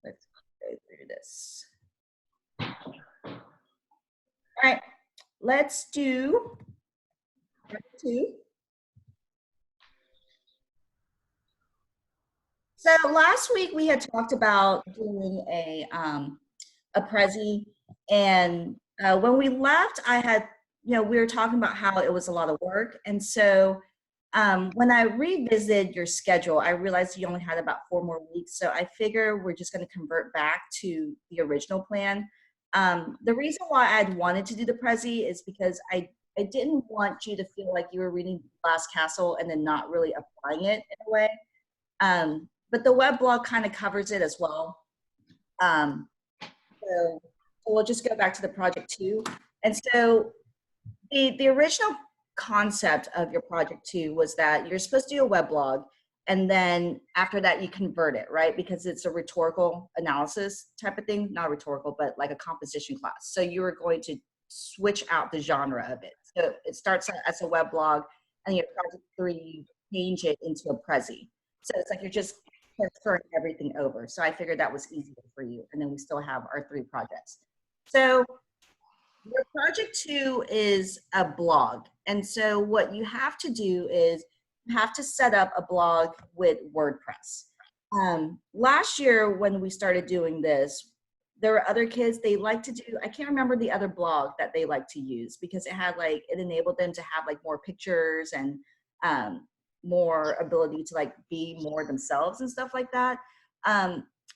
Let's go through this. All right, let's do part 2. So last week we had talked about doing a Prezi, and when we left, I had, we were talking about how it was a lot of work, and so when I revisited your schedule, I realized you only had about 4 more weeks. So I figure we're just going to convert back to the original plan. The reason why I'd wanted to do the Prezi is because I didn't want you to feel like you were reading Glass Castle and then not really applying it in a way. But the web blog kind of covers it as well. Um, so we'll just go back to the project 2. And so the original concept of your project 2 was that you're supposed to do a weblog, and then after that you convert it, right? Because it's a rhetorical analysis type of thing, not rhetorical, but like a composition class. So you were going to switch out the genre of it. So it starts as a weblog, and your project 3, you change it into a Prezi. So it's like you're just transferring everything over. So I figured that was easier for you. And then we still have our 3 projects. So your project 2 is a blog. And so what you have to do is you have to set up a blog with WordPress. Last year when we started doing this, there were other kids, they like to do, I can't remember the other blog that they like to use because it had like, it enabled them to have like more pictures and more ability to like be more themselves and stuff like that.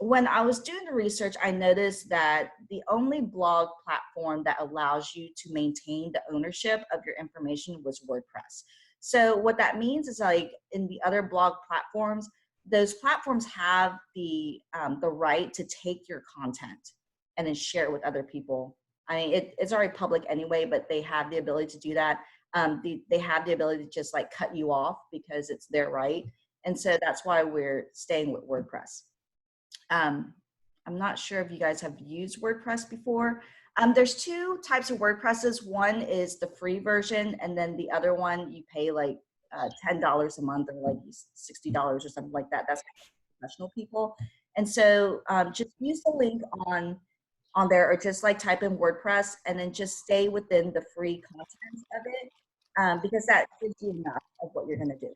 When I was doing the research, I noticed that the only blog platform that allows you to maintain the ownership of your information was WordPress. So what that means is like in the other blog platforms, those platforms have the right to take your content and then share it with other people. I mean, it's already public anyway, but they have the ability to do that. They have the ability to just like cut you off because it's their right. And so that's why we're staying with WordPress. I'm not sure if you guys have used WordPress before. There's 2 types of WordPresses. One is the free version, and then the other one you pay like $10 a month or like $60 or something like that. That's professional people. And so just use the link on there, or just like type in WordPress and then just stay within the free content of it, because that gives you enough of what you're going to do.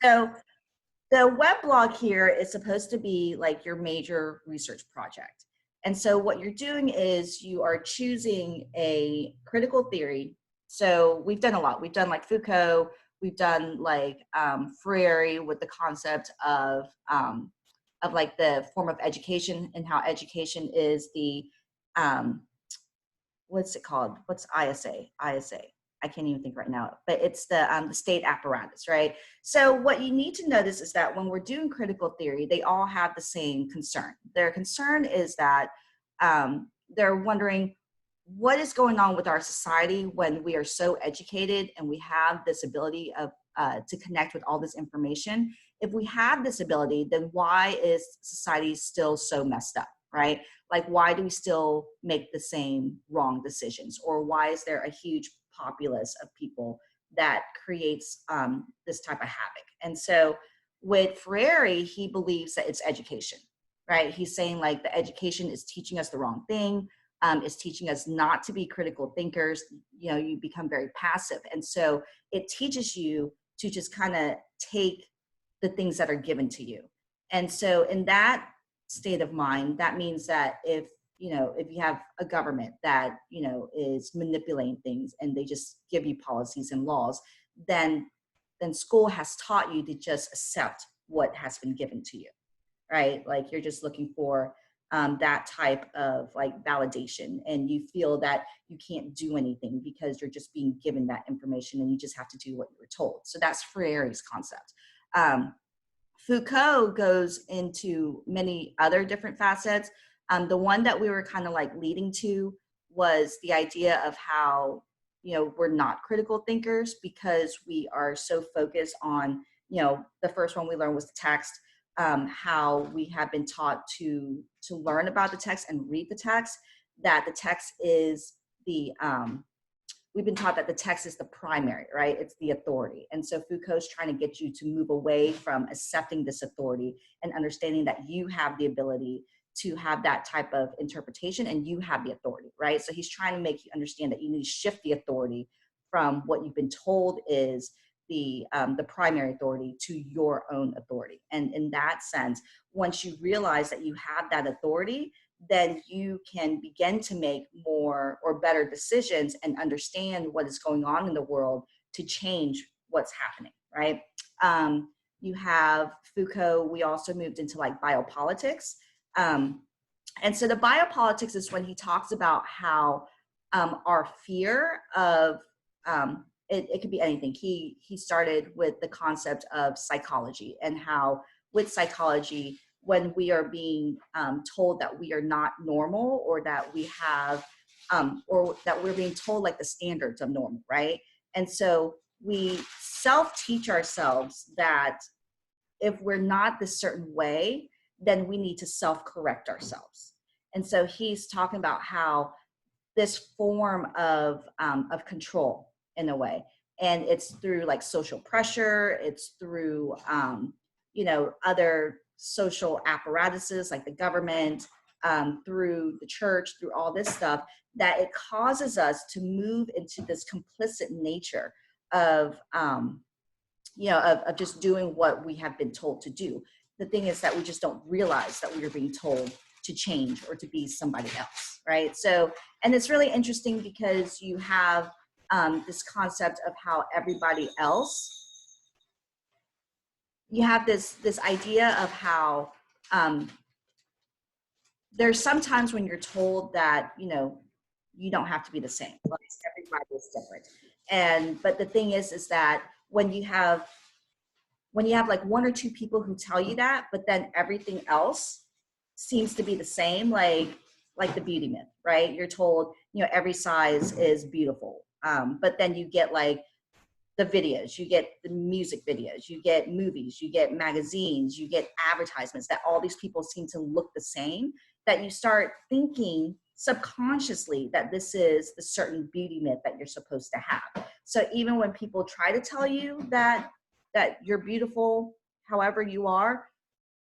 So the web blog here is supposed to be like your major research project. And so what you're doing is you are choosing a critical theory. So we've done a lot. We've done like Foucault, we've done like Freire with the concept of like the form of education and how education is the, what's it called? What's ISA? I can't even think right now, but it's the state apparatus, right? So what you need to notice is that when we're doing critical theory, they all have the same concern. Their concern is that they're wondering what is going on with our society when we are so educated and we have this ability of to connect with all this information. If we have this ability, then why is society still so messed up, right? Like, why do we still make the same wrong decisions? Or why is there a huge populace of people that creates this type of havoc? And so with Freire, he believes that it's education, right? He's saying like the education is teaching us the wrong thing, is teaching us not to be critical thinkers. You know, you become very passive. And so it teaches you to just kind of take the things that are given to you. And so in that state of mind, that means that if you have a government that, is manipulating things and they just give you policies and laws, then school has taught you to just accept what has been given to you, right? Like you're just looking for that type of like validation, and you feel that you can't do anything because you're just being given that information and you just have to do what you were told. So that's Freire's concept. Foucault goes into many other different facets. The one that we were kind of like leading to was the idea of how, we're not critical thinkers because we are so focused on, the first one we learned was the text, how we have been taught to learn about the text and read the text, that the text is the, we've been taught that the text is the primary, right? It's the authority. And so Foucault's trying to get you to move away from accepting this authority and understanding that you have the ability to have that type of interpretation and you have the authority, right? So he's trying to make you understand that you need to shift the authority from what you've been told is the primary authority to your own authority. And in that sense, once you realize that you have that authority, then you can begin to make more or better decisions and understand what is going on in the world to change what's happening, right? You have Foucault, we also moved into like biopolitics. And so the biopolitics is when he talks about how our fear of, it could be anything. He started with the concept of psychology and how with psychology, when we are being told that we are not normal or that we have, or that we're being told like the standards of normal, right? And so we self-teach ourselves that if we're not this certain way, then we need to self-correct ourselves. And so he's talking about how this form of control in a way, and it's through like social pressure, it's through, you know, other social apparatuses like the government, through the church, through all this stuff, that it causes us to move into this complicit nature of, you know, of just doing what we have been told to do. The thing is that we just don't realize that we are being told to change or to be somebody else, right? So, and it's really interesting because you have this concept of how everybody else, you have this idea of how there's sometimes when you're told that, you know, you don't have to be the same, like everybody is different. And, but the thing is that when you have like one or two people who tell you that, but then everything else seems to be the same, like the beauty myth, right? You're told, you know, every size is beautiful. But then you get like the videos, you get the music videos, you get movies, you get magazines, you get advertisements that all these people seem to look the same, that you start thinking subconsciously that this is the certain beauty myth that you're supposed to have. So even when people try to tell you that you're beautiful however you are,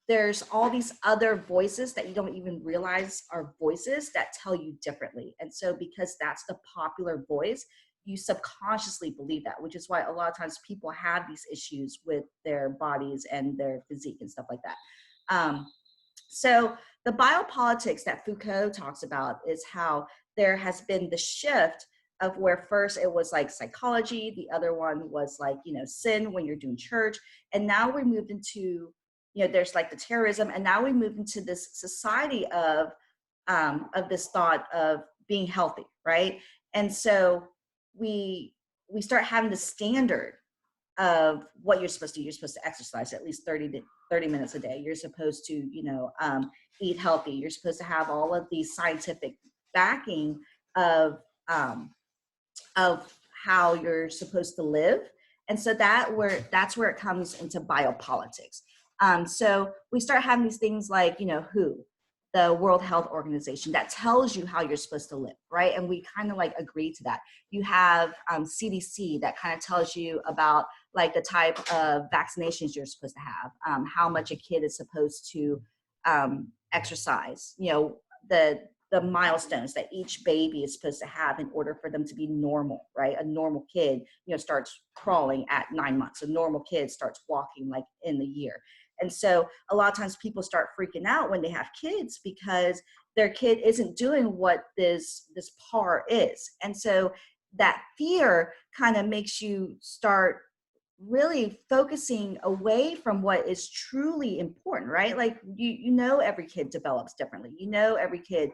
there's all these other voices that you don't even realize are voices that tell you differently. And so because that's the popular voice, you subconsciously believe that, which is why a lot of times people have these issues with their bodies and their physique and stuff like that. So the biopolitics that Foucault talks about is how there has been the shift of where first it was like psychology, the other one was like, you know, sin when you're doing church. And now we moved into, you know, there's like the terrorism, and now we move into this society of this thought of being healthy, right? And so we start having the standard of what you're supposed to do. You're supposed to exercise at least 30 minutes a day. You're supposed to, you know, eat healthy. You're supposed to have all of these scientific backing of how you're supposed to live. And so that's where it comes into biopolitics. So we start having these things like, you know, WHO, the World Health Organization, that tells you how you're supposed to live, right? And we kind of like agree to that. You have CDC that kind of tells you about like the type of vaccinations you're supposed to have, how much a kid is supposed to exercise, you know, the milestones that each baby is supposed to have in order for them to be normal, right? A normal kid, you know, starts crawling at 9 months. A normal kid starts walking like in the year. And so a lot of times people start freaking out when they have kids because their kid isn't doing what this par is. And so that fear kind of makes you start really focusing away from what is truly important, right? Like you know, every kid develops differently. You know, every kid,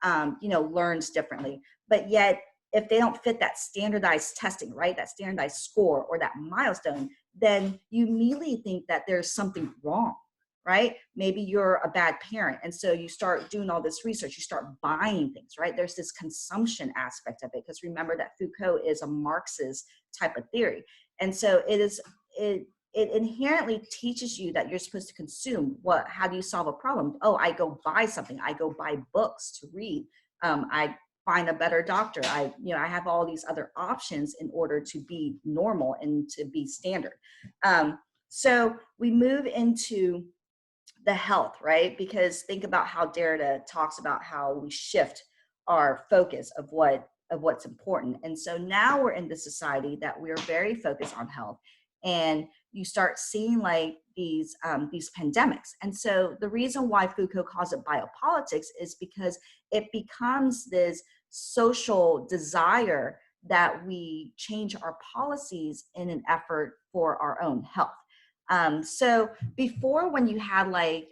you know, learns differently, but yet if they don't fit that standardized testing, right, that standardized score or that milestone, then you immediately think that there's something wrong, right? Maybe you're a bad parent. And so you start doing all this research, you start buying things, right? There's this consumption aspect of it, because remember that Foucault is a Marxist type of theory. And so it inherently teaches you that you're supposed to consume. How do you solve a problem? Oh, I go buy something. I go buy books to read. I find a better doctor. I have all these other options in order to be normal and to be standard. So we move into the health, right? Because think about how Derrida talks about how we shift our focus of what's important. And so now we're in the society that we're very focused on health, and you start seeing like these pandemics. And so the reason why Foucault calls it biopolitics is because it becomes this social desire that we change our policies in an effort for our own health. So before, when you had like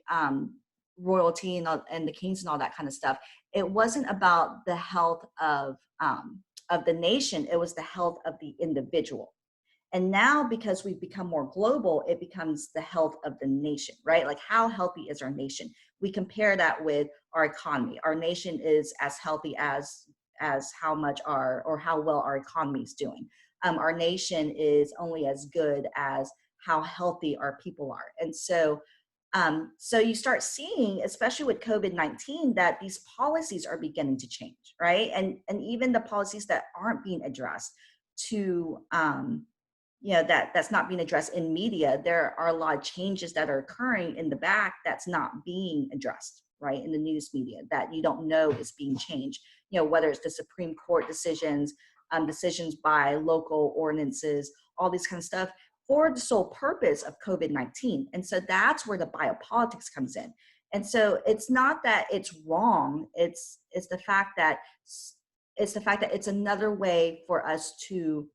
royalty and the kings and all that kind of stuff, it wasn't about the health of the nation, it was the health of the individual. And now, because we've become more global, it becomes the health of the nation, right? Like, how healthy is our nation? We compare that with our economy. Our nation is as healthy as how much or how well our economy is doing. Our nation is only as good as how healthy our people are. And so you start seeing, especially with COVID-19, that these policies are beginning to change, right? And even the policies that aren't being addressed to that's not being addressed in media, there are a lot of changes that are occurring in the back that's not being addressed, right, in the news media, that you don't know is being changed. Whether it's the Supreme Court decisions, decisions by local ordinances, all this kind of stuff, for the sole purpose of COVID-19. And so that's where the biopolitics comes in. And so it's not that it's wrong, it's the fact that it's another way for us to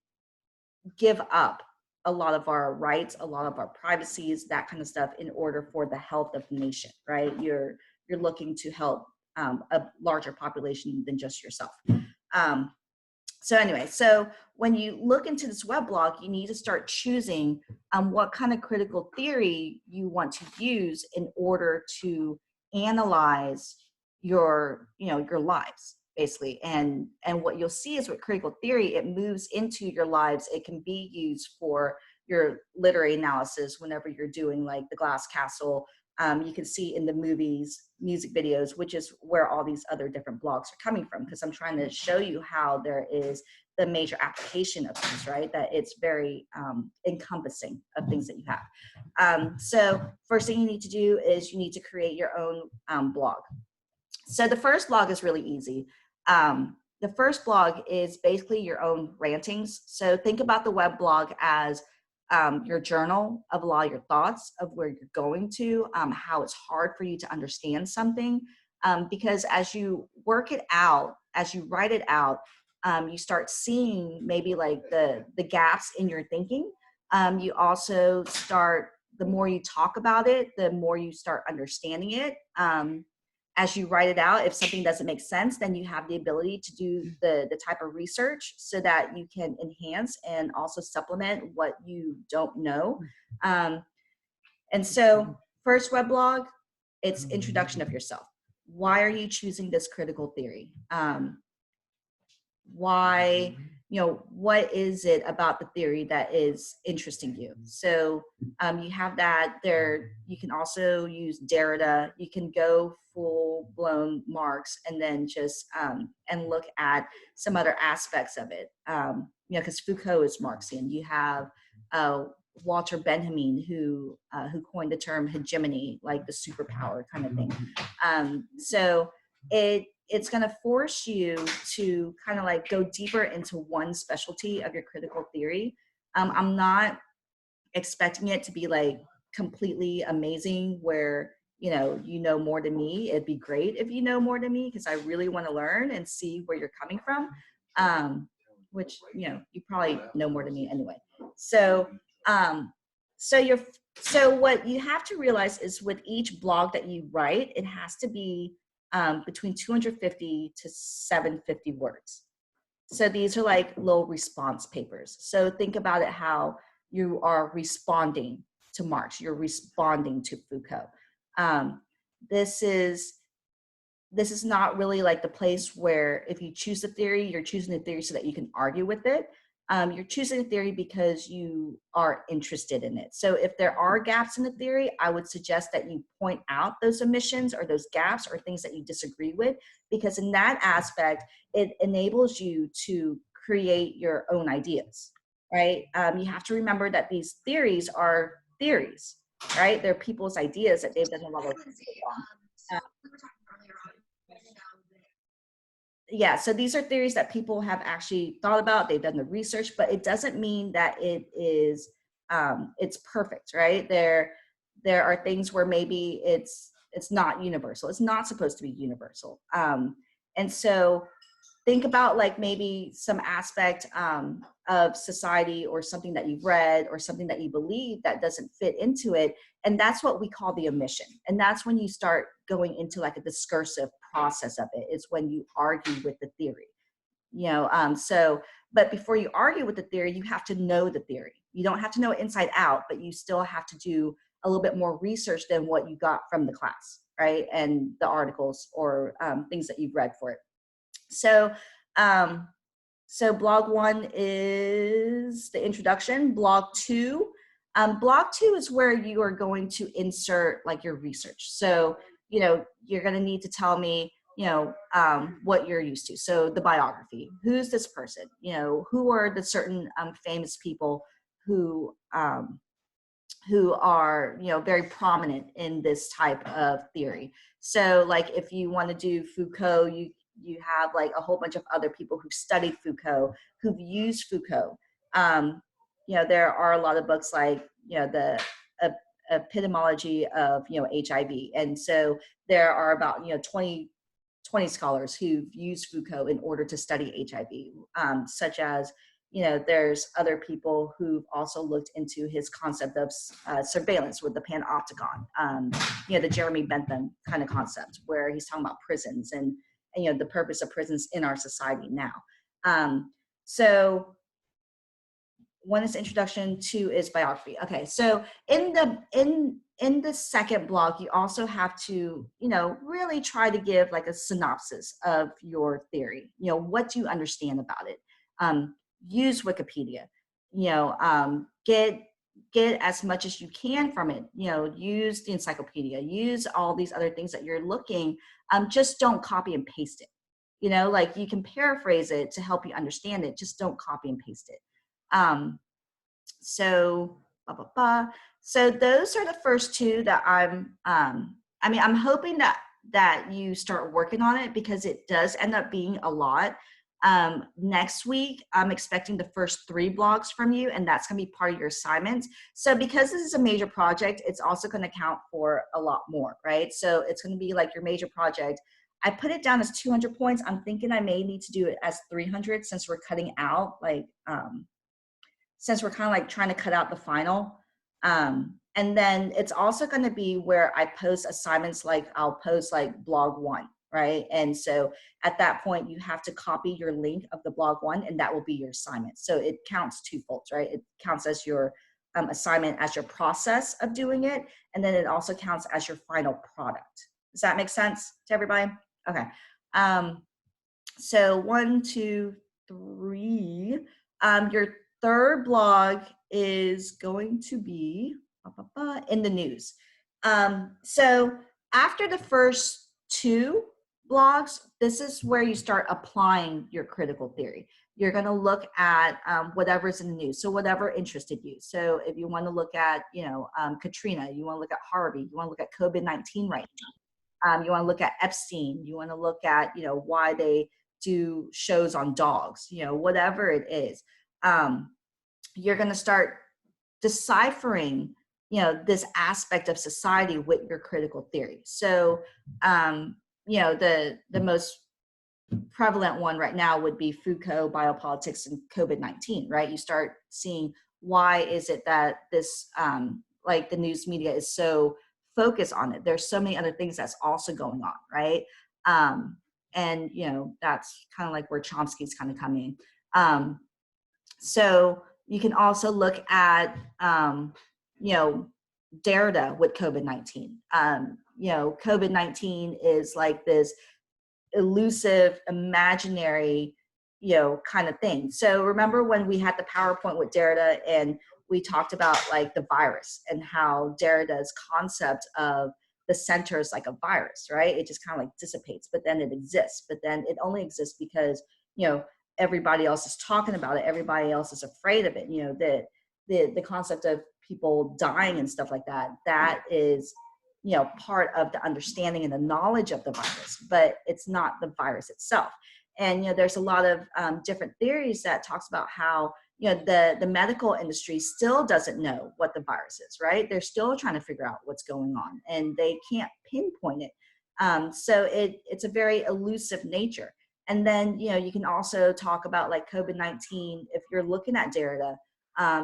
give up a lot of our rights, a lot of our privacies, that kind of stuff, in order for the health of the nation, right? You're looking to help a larger population than just yourself. So anyway, so when you look into this weblog, you need to start choosing what kind of critical theory you want to use in order to analyze your lives, basically. And what you'll see is, with critical theory, it moves into your lives. It can be used for your literary analysis whenever you're doing like The Glass Castle. You can see in the movies, music videos, which is where all these other different blogs are coming from, because I'm trying to show you how there is the major application of things, right? That it's very encompassing of things that you have. So first thing you need to do is you need to create your own blog. So the first blog is really easy. The first blog is basically your own rantings. So think about the web blog as your journal of a lot of your thoughts, of where you're going to, how it's hard for you to understand something. Because as you work it out, as you write it out, you start seeing maybe like the gaps in your thinking. You also start, the more you talk about it, the more you start understanding it. As you write it out, if something doesn't make sense, then you have the ability to do the type of research so that you can enhance and also supplement what you don't know. And so first weblog, it's introduction of yourself. Why are you choosing this critical theory? Why, what is it about the theory that is interesting you? So you have that there. You can also use Derrida. You can go full blown Marx, and then just and look at some other aspects of it. Because Foucault is Marxian. You have Walter Benjamin, who coined the term hegemony, like the superpower kind of thing. So it's going to force you to kind of like go deeper into one specialty of your critical theory. I'm not expecting it to be like completely amazing where you know more than me. It'd be great if you know more than me, because I really want to learn and see where you're coming from, which you probably know more than me anyway. So so what you have to realize is, with each blog that you write, it has to be between 250 to 750 words. So these are like little response papers. So think about it how you are responding to Marx, you're responding to Foucault. This is not really like the place where, if you choose a theory, you're choosing a theory so that you can argue with it. You're choosing a theory because you are interested in it. So if there are gaps in the theory, I would suggest that you point out those omissions or those gaps or things that you disagree with, because in that aspect, it enables you to create your own ideas, right? You have to remember that these theories are theories, right? They're people's ideas that they've done a lot of research on. Yeah, so these are theories that people have actually thought about, they've done the research, but it doesn't mean that it is it's perfect, right? There are things where maybe it's not universal, it's not supposed to be universal. And so think about like maybe some aspect of society or something that you've read or something that you believe that doesn't fit into it. And that's what we call the omission. And that's when you start going into like a discursive process of it. It's when you argue with the theory, you know. But before you argue with the theory, you have to know the theory. You don't have to know it inside out, but you still have to do a little bit more research than what you got from the class, right? And the articles or things that you've read for it. So, so blog 1 is the introduction. Blog two is where you are going to insert like your research. So, you know, you're going to need to tell me, you know, what you're used to. So the biography, who's this person? You know, who are the certain famous people who are, you know, very prominent in this type of theory. So like if you want to do Foucault, you have like a whole bunch of other people who've studied Foucault, who've used Foucault. You know, there are a lot of books like, you know, the epistemology of, you know, HIV. And so there are about, you know, 20 scholars who've used Foucault in order to study HIV, such as, you know, there's other people who've also looked into his concept of surveillance with the panopticon, you know, the Jeremy Bentham kind of concept where he's talking about prisons and you know, the purpose of prisons in our society now. So 1 is introduction, 2 is biography. Okay, so in the second blog, you also have to, you know, really try to give like a synopsis of your theory. You know, what do you understand about it? Use Wikipedia. You know, get as much as you can from it. You know, use the encyclopedia. Use all these other things that you're looking. Just don't copy and paste it. You know, like you can paraphrase it to help you understand it. Just don't copy and paste it. So, blah, blah, blah. So those are the first 2 that I mean, I'm hoping that you start working on it because it does end up being a lot. Next week, I'm expecting the first 3 blogs from you, and that's going to be part of your assignment. So because this is a major project, it's also going to count for a lot more, right? So it's going to be like your major project. I put it down as 200 points. I'm thinking I may need to do it as 300 since we're cutting out like, since we're kind of like trying to cut out the final. And then it's also going to be where I post assignments, like I'll post like blog 1, right? And so at that point, you have to copy your link of the blog 1, and that will be your assignment. So it counts 2-fold, right? It counts as your assignment as your process of doing it, and then it also counts as your final product. Does that make sense to everybody? Okay. So 1, 2, 3. Your third blog is going to be in the news. So after the first 2 blogs, this is where you start applying your critical theory. You're going to look at whatever's in the news. So whatever interested you. So if you want to look at, you know, Katrina, you want to look at Harvey, you want to look at COVID-19 right now. You want to look at Epstein. You want to look at, you know, why they do shows on dogs, you know, whatever it is. You're going to start deciphering, you know, this aspect of society with your critical theory. So, you know, the most prevalent one right now would be Foucault, biopolitics, and COVID-19, right? You start seeing why is it that this, like the news media is so focused on it. There's so many other things that's also going on, right? And, you know, that's kind of like where Chomsky's kind of coming. So you can also look at, you know, Derrida with COVID-19. You know, COVID-19 is like this elusive, imaginary kind of thing. So remember when we had the PowerPoint with Derrida and we talked about like the virus and how Derrida's concept of the center is like a virus, right? It just kind of like dissipates, but then it exists. But then it only exists because, everybody else is talking about it. Everybody else is afraid of it. The concept of people dying and stuff like that, that is, part of the understanding and the knowledge of the virus, but it's not the virus itself. And, there's a lot of different theories that talks about how, the medical industry still doesn't know what the virus is, right? They're still trying to figure out what's going on and they can't pinpoint it. So it's a very elusive nature. And then, you can also talk about like COVID-19, if you're looking at Derrida,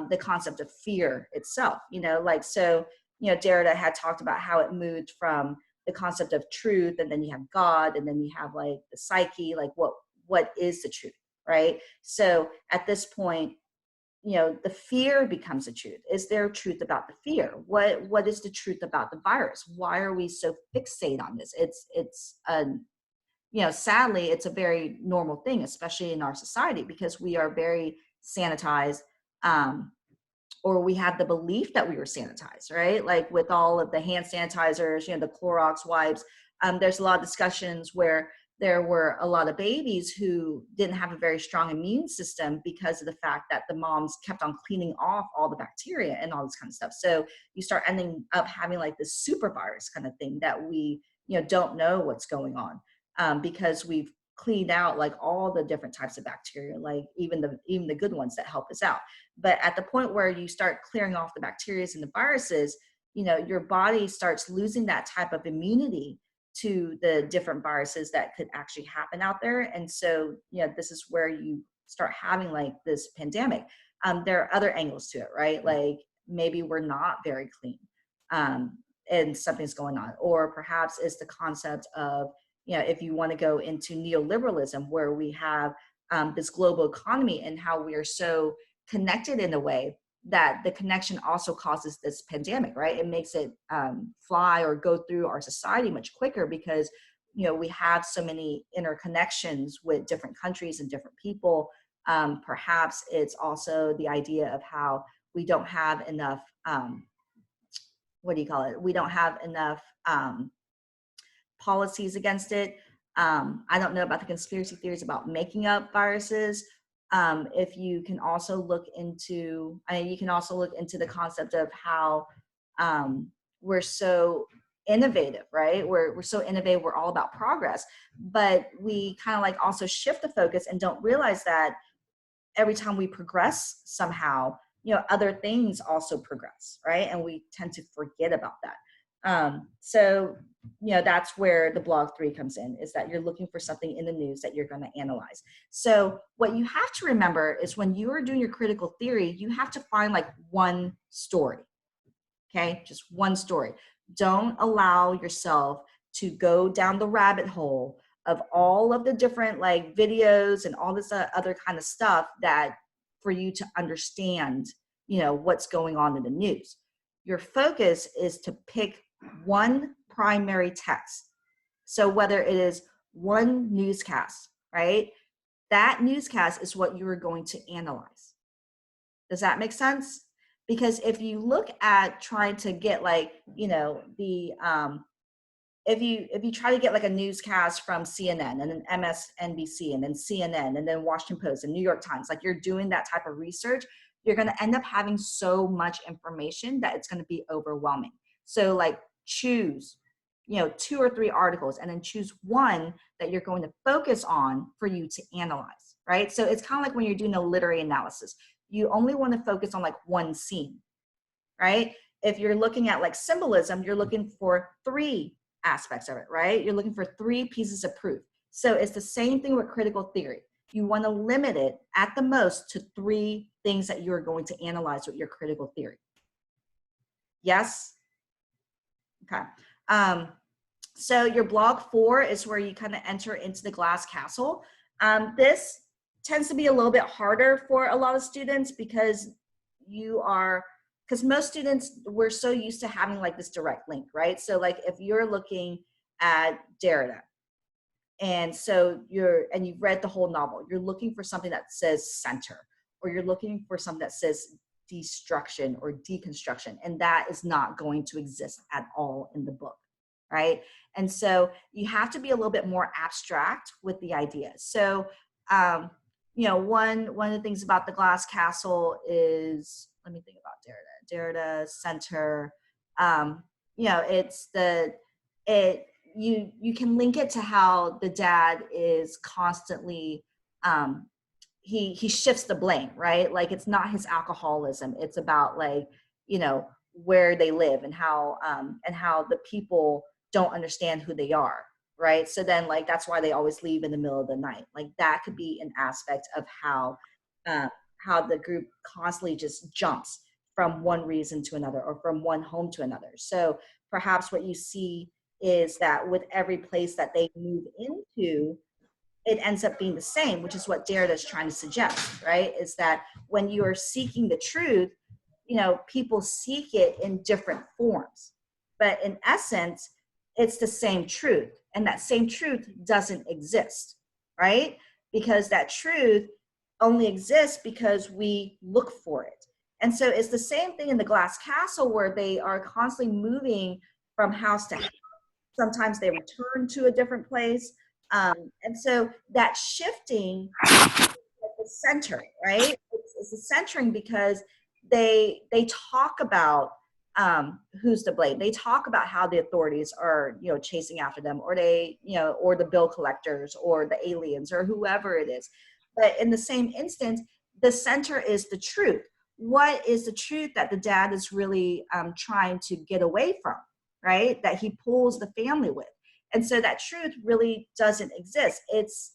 the concept of fear itself, Derrida had talked about how it moved from the concept of truth, and then you have God, and then you have like the psyche, like what is the truth, right? So at this point, the fear becomes the truth. Is there truth about the fear? What is the truth about the virus? Why are we so fixated on this? It's sadly, it's a very normal thing, especially in our society, because we are very sanitized, or we have the belief that we were sanitized, right? Like with all of the hand sanitizers, the Clorox wipes. There's a lot of discussions where there were a lot of babies who didn't have a very strong immune system because of the fact that the moms kept on cleaning off all the bacteria and all this kind of stuff. So you start ending up having like this super virus kind of thing that we, don't know what's going on, because we've cleaned out like all the different types of bacteria, like even the good ones that help us out. But at the point where you start clearing off the bacteria and the viruses, your body starts losing that type of immunity to the different viruses that could actually happen out there. And so, this is where you start having like this pandemic. There are other angles to it, right? Like maybe we're not very clean, and something's going on. Or perhaps it's the concept of, if you want to go into neoliberalism, where we have this global economy and how we are so connected in a way that the connection also causes this pandemic, right? It makes it fly or go through our society much quicker because, we have so many interconnections with different countries and different people. Perhaps it's also the idea of how we don't have enough, we don't have enough policies against it. I don't know about the conspiracy theories about making up viruses. If you can also look into, you can also look into the concept of how we're so innovative, right? We're so innovative, we're all about progress, but we kind of like also shift the focus and don't realize that every time we progress somehow, other things also progress, right? And we tend to forget about that. So, that's where the blog 3 comes in, is that you're looking for something in the news that you're going to analyze. So what you have to remember is when you are doing your critical theory, you have to find like one story, okay? Just one story. Don't allow yourself to go down the rabbit hole of all of the different like videos and all this other kind of stuff that for you to understand, what's going on in the news. Your focus is to pick one primary text. So whether it is one newscast, right? That newscast is what you are going to analyze. Does that make sense? Because if you look at trying to get like, if you try to get like a newscast from CNN and then MSNBC and then CNN and then Washington Post and New York Times, like you're doing that type of research, you're going to end up having so much information that it's going to be overwhelming. So like choose, 2 or 3 articles and then choose one that you're going to focus on for you to analyze, right? So it's kind of like when you're doing a literary analysis, you only want to focus on like one scene, right? If you're looking at like symbolism, you're looking for 3 aspects of it, right? You're looking for 3 pieces of proof. So it's the same thing with critical theory. You want to limit it at the most to 3 things that you're going to analyze with your critical theory. Yes? Okay. So your block 4 is where you kind of enter into the glass castle. This tends to be a little bit harder for a lot of students because most students, we're so used to having like this direct link, right? So like if you're looking at Derrida And so you've read the whole novel. You're looking for something that says center, or you're looking for something that says destruction or deconstruction. And that is not going to exist at all in the book, right? And so you have to be a little bit more abstract with the ideas. So, one of the things about the Glass Castle is, let me think about Derrida, center. You can link it to how the dad is constantly, he shifts the blame, right? Like, it's not his alcoholism. It's about, like, where they live and how the people don't understand who they are, right? So then, like, that's why they always leave in the middle of the night. Like, that could be an aspect of how the group constantly just jumps from one reason to another, or from one home to another. So perhaps what you see is that with every place that they move into, it ends up being the same, which is what Derrida is trying to suggest, right? Is that when you are seeking the truth, people seek it in different forms, but in essence, it's the same truth, and that same truth doesn't exist, right? Because that truth only exists because we look for it. And so it's the same thing in the Glass Castle, where they are constantly moving from house to house. Sometimes they return to a different place. And so that shifting the center, right? It's the centering, because they talk about who's to blame. They talk about how the authorities are, chasing after them, or or the bill collectors, or the aliens, or whoever it is. But in the same instance, the center is the truth. What is the truth that the dad is really trying to get away from, right? That he pulls the family with. And so that truth really doesn't exist. It's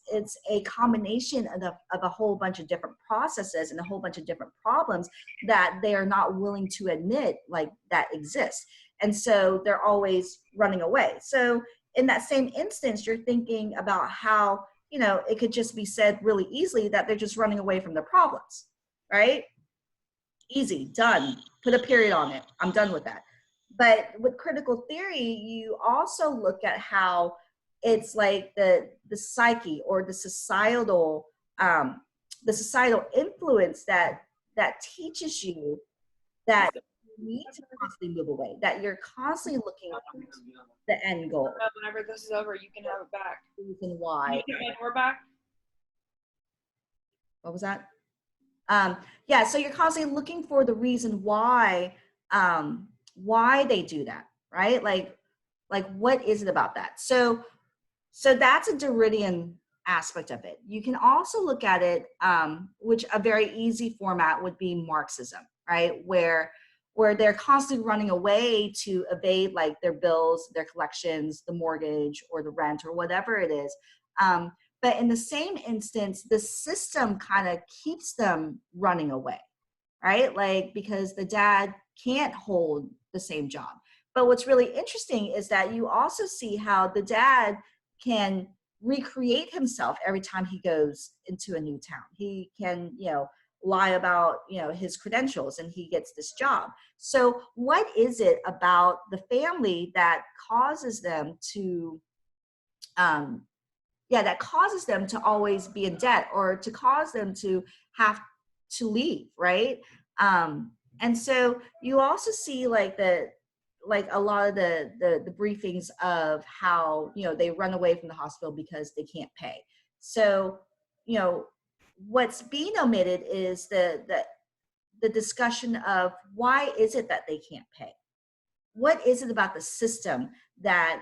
a combination of a whole bunch of different processes and a whole bunch of different problems that they are not willing to admit, like, that exists. And so they're always running away. So in that same instance, you're thinking about how, it could just be said really easily that they're just running away from their problems, right? Easy, done, put a period on it. I'm done with that. But with critical theory, you also look at how it's like the psyche, or the societal influence that teaches you that you need to constantly move away, that you're constantly looking for the end goal. Whenever this is over, you can have it back. Reason why. Can you get my door back? What was that? Yeah, so you're constantly looking for the reason why they do that, right? Like what is it about that? So that's a Derridian aspect of it. You can also look at it, which a very easy format would be Marxism, right? Where they're constantly running away to evade, like, their bills, their collections, the mortgage, or the rent, or whatever it is. But in the same instance, the system kind of keeps them running away, right? Like, because the dad can't hold the same job. But what's really interesting is that you also see how the dad can recreate himself every time he goes into a new town. He can, lie about, his credentials, and he gets this job. So what is it about the family that causes them to, that causes them to always be in debt, or to cause them to have to leave, right? And so you also see, like, a lot of the briefings of how, they run away from the hospital because they can't pay. So, what's being omitted is the discussion of why is it that they can't pay? What is it about the system that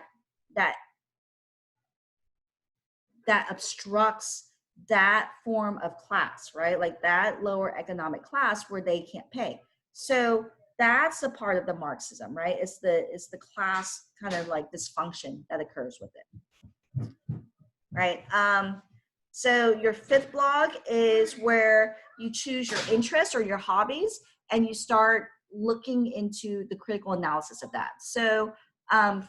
obstructs that form of class, right? Like that lower economic class where they can't pay. So that's a part of the Marxism, right? It's the class kind of like dysfunction that occurs with it, right? So your fifth blog is where you choose your interests or your hobbies, and you start looking into the critical analysis of that. So,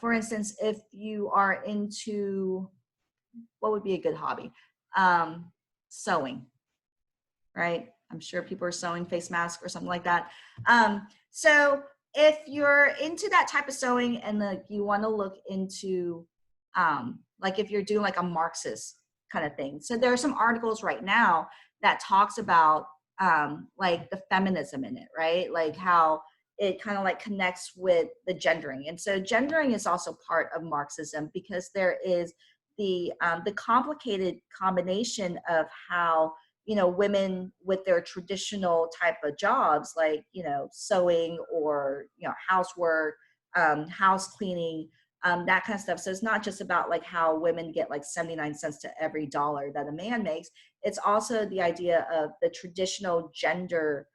for instance, if you are into, what would be a good hobby? Sewing, right? I'm sure people are sewing face masks or something like that. So if you're into that type of sewing, and you want to look into like if you're doing like a Marxist kind of thing. So there are some articles right now that talks about like the feminism in it, right? Like how it kind of like connects with the gendering. And so gendering is also part of Marxism, because there is the complicated combination of how, you know, women with their traditional type of jobs, like, you know, sewing or, you know, housework, house cleaning, that kind of stuff. So it's not just about like how women get like 79 cents to every dollar that a man makes. It's also the idea of the traditional gender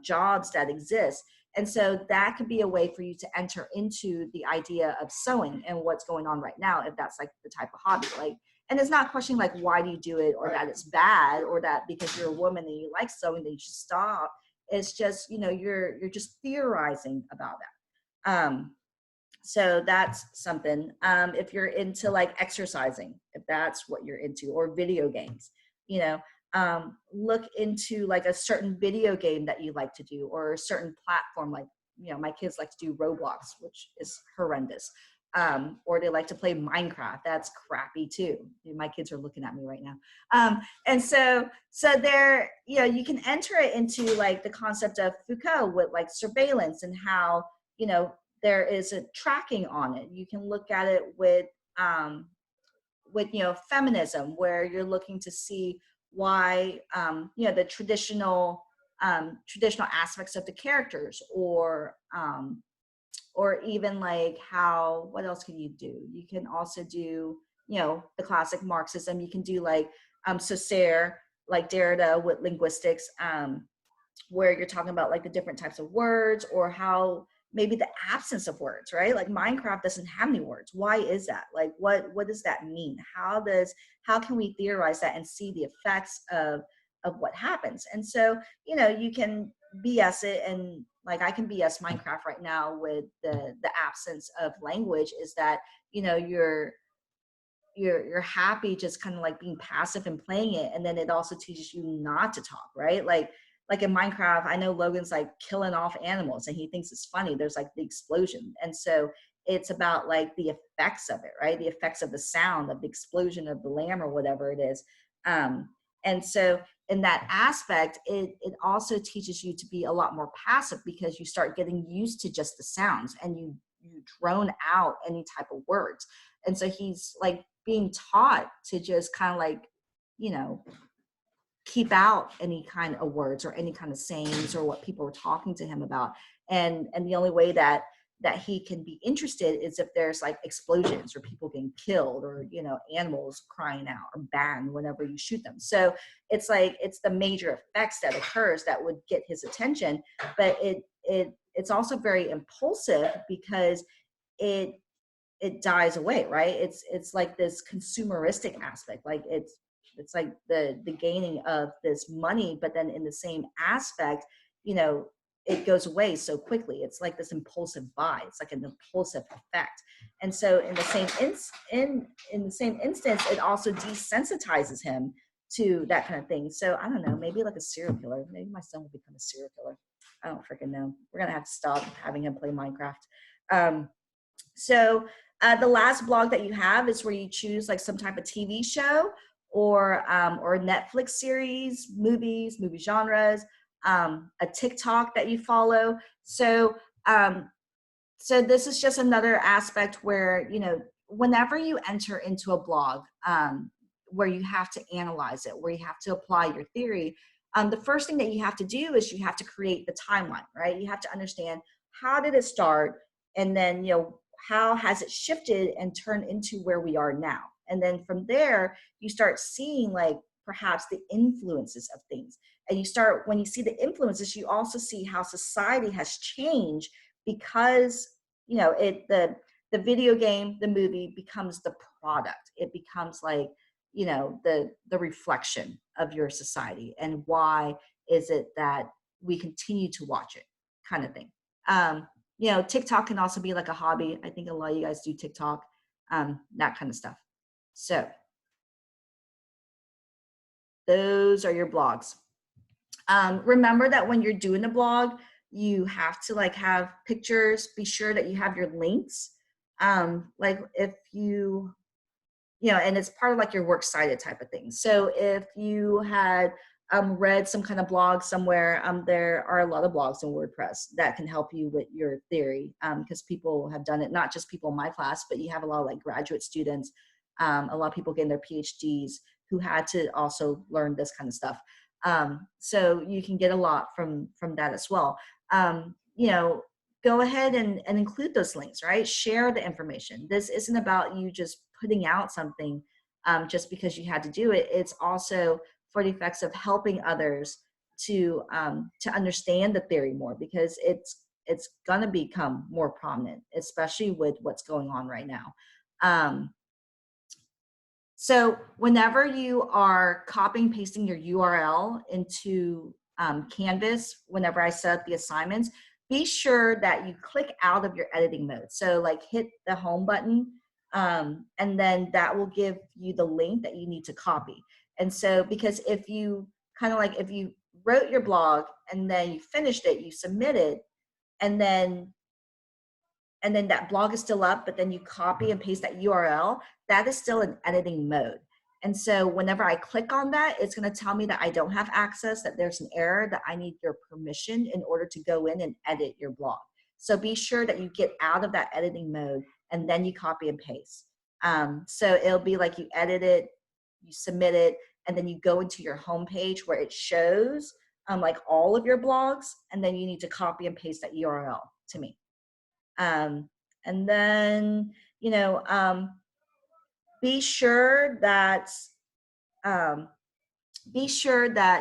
jobs that exist. And so that could be a way for you to enter into the idea of sewing and what's going on right now, if that's like the type of hobby. Like, and it's not questioning like why do you do it, or that it's bad, or that because you're a woman and you like sewing that you should stop. It's just, you know, you're just theorizing about that. So that's something. If you're into like exercising, if that's what you're into, or video games, you know, look into like a certain video game that you like to do, or a certain platform. Like, you know, my kids like to do Roblox, which is horrendous. Or they like to play Minecraft. That's crappy too. My kids are looking at me right now. And so there, you know, you can enter it into like the concept of Foucault with like surveillance, and how, you know, there is a tracking on it. You can look at it with, you know, feminism, where you're looking to see why, you know, the traditional aspects of the characters, or even like how, what else can you do? You can also do, you know, the classic Marxism. You can do like Saussure, like Derrida with linguistics, where you're talking about like the different types of words, or how maybe the absence of words, right? Like Minecraft doesn't have any words. Why is that? Like what does that mean? How can we theorize that and see the effects of what happens? And so, you know, you can BS it, and like I can BS Minecraft right now with the absence of language, is that, you know, you're happy just kind of like being passive and playing it, and then it also teaches you not to talk, right? Like in Minecraft, I know Logan's like killing off animals and he thinks it's funny. There's like the explosion, and so it's about like the effects of it, right? The effects of the sound of the explosion of the lamb or whatever it is. And so in that aspect, it also teaches you to be a lot more passive, because you start getting used to just the sounds, and you drone out any type of words. And so he's like being taught to just kind of like, you know, keep out any kind of words or any kind of sayings or what people are talking to him about. And the only way that he can be interested is if there's like explosions or people getting killed, or, you know, animals crying out or banned whenever you shoot them. So it's like it's the major effects that occurs that would get his attention. But it's also very impulsive, because it dies away, right? It's like this consumeristic aspect. Like it's like the gaining of this money, but then in the same aspect, you know, it goes away so quickly. It's like this impulsive buy. It's like an impulsive effect. And so in the same in the same instance, it also desensitizes him to that kind of thing. So I don't know, maybe like a serial killer. Maybe my son will become a serial killer. I don't freaking know. We're gonna have to stop having him play Minecraft. So the last blog that you have is where you choose like some type of TV show, or Netflix series, movie genres, a TikTok that you follow. So this is just another aspect where, you know, whenever you enter into a blog, where you have to analyze it, where you have to apply your theory, the first thing that you have to do is you have to create the timeline, right? You have to understand, how did it start, and then, you know, how has it shifted and turned into where we are now? And then from there, you start seeing like perhaps the influences of things. And when you see the influences, you also see how society has changed, because, you know, the video game, the movie becomes the product. It becomes like, you know, the reflection of your society, and why is it that we continue to watch it, kind of thing. You know, TikTok can also be like a hobby. I think a lot of you guys do TikTok, that kind of stuff. So those are your blogs. Remember that when you're doing a blog, you have to like have pictures. Be sure that you have your links. Like if you and it's part of like your works cited type of thing. So if you had read some kind of blog somewhere, there are a lot of blogs in WordPress that can help you with your theory, because people have done it, not just people in my class, but you have a lot of like graduate students, a lot of people getting their PhDs who had to also learn this kind of stuff. So you can get a lot from that as well. Go ahead and include those links, right? Share the information. This isn't about you just putting out something just because you had to do it. It's also for the effects of helping others to understand the theory more, because it's going to become more prominent, especially with what's going on right now. So whenever you are copying, pasting your URL into Canvas, whenever I set up the assignments, be sure that you click out of your editing mode. So like hit the home button, and then that will give you the link that you need to copy. And so, because if you if you wrote your blog and then you finished it, you submitted, and then that blog is still up, but then you copy and paste that URL, that is still in editing mode. And so whenever I click on that, it's going to tell me that I don't have access, that there's an error, that I need your permission in order to go in and edit your blog. So be sure that you get out of that editing mode and then you copy and paste. So it'll be like you edit it, you submit it, and then you go into your homepage where it shows like all of your blogs, and then you need to copy and paste that URL to me. And then, be sure that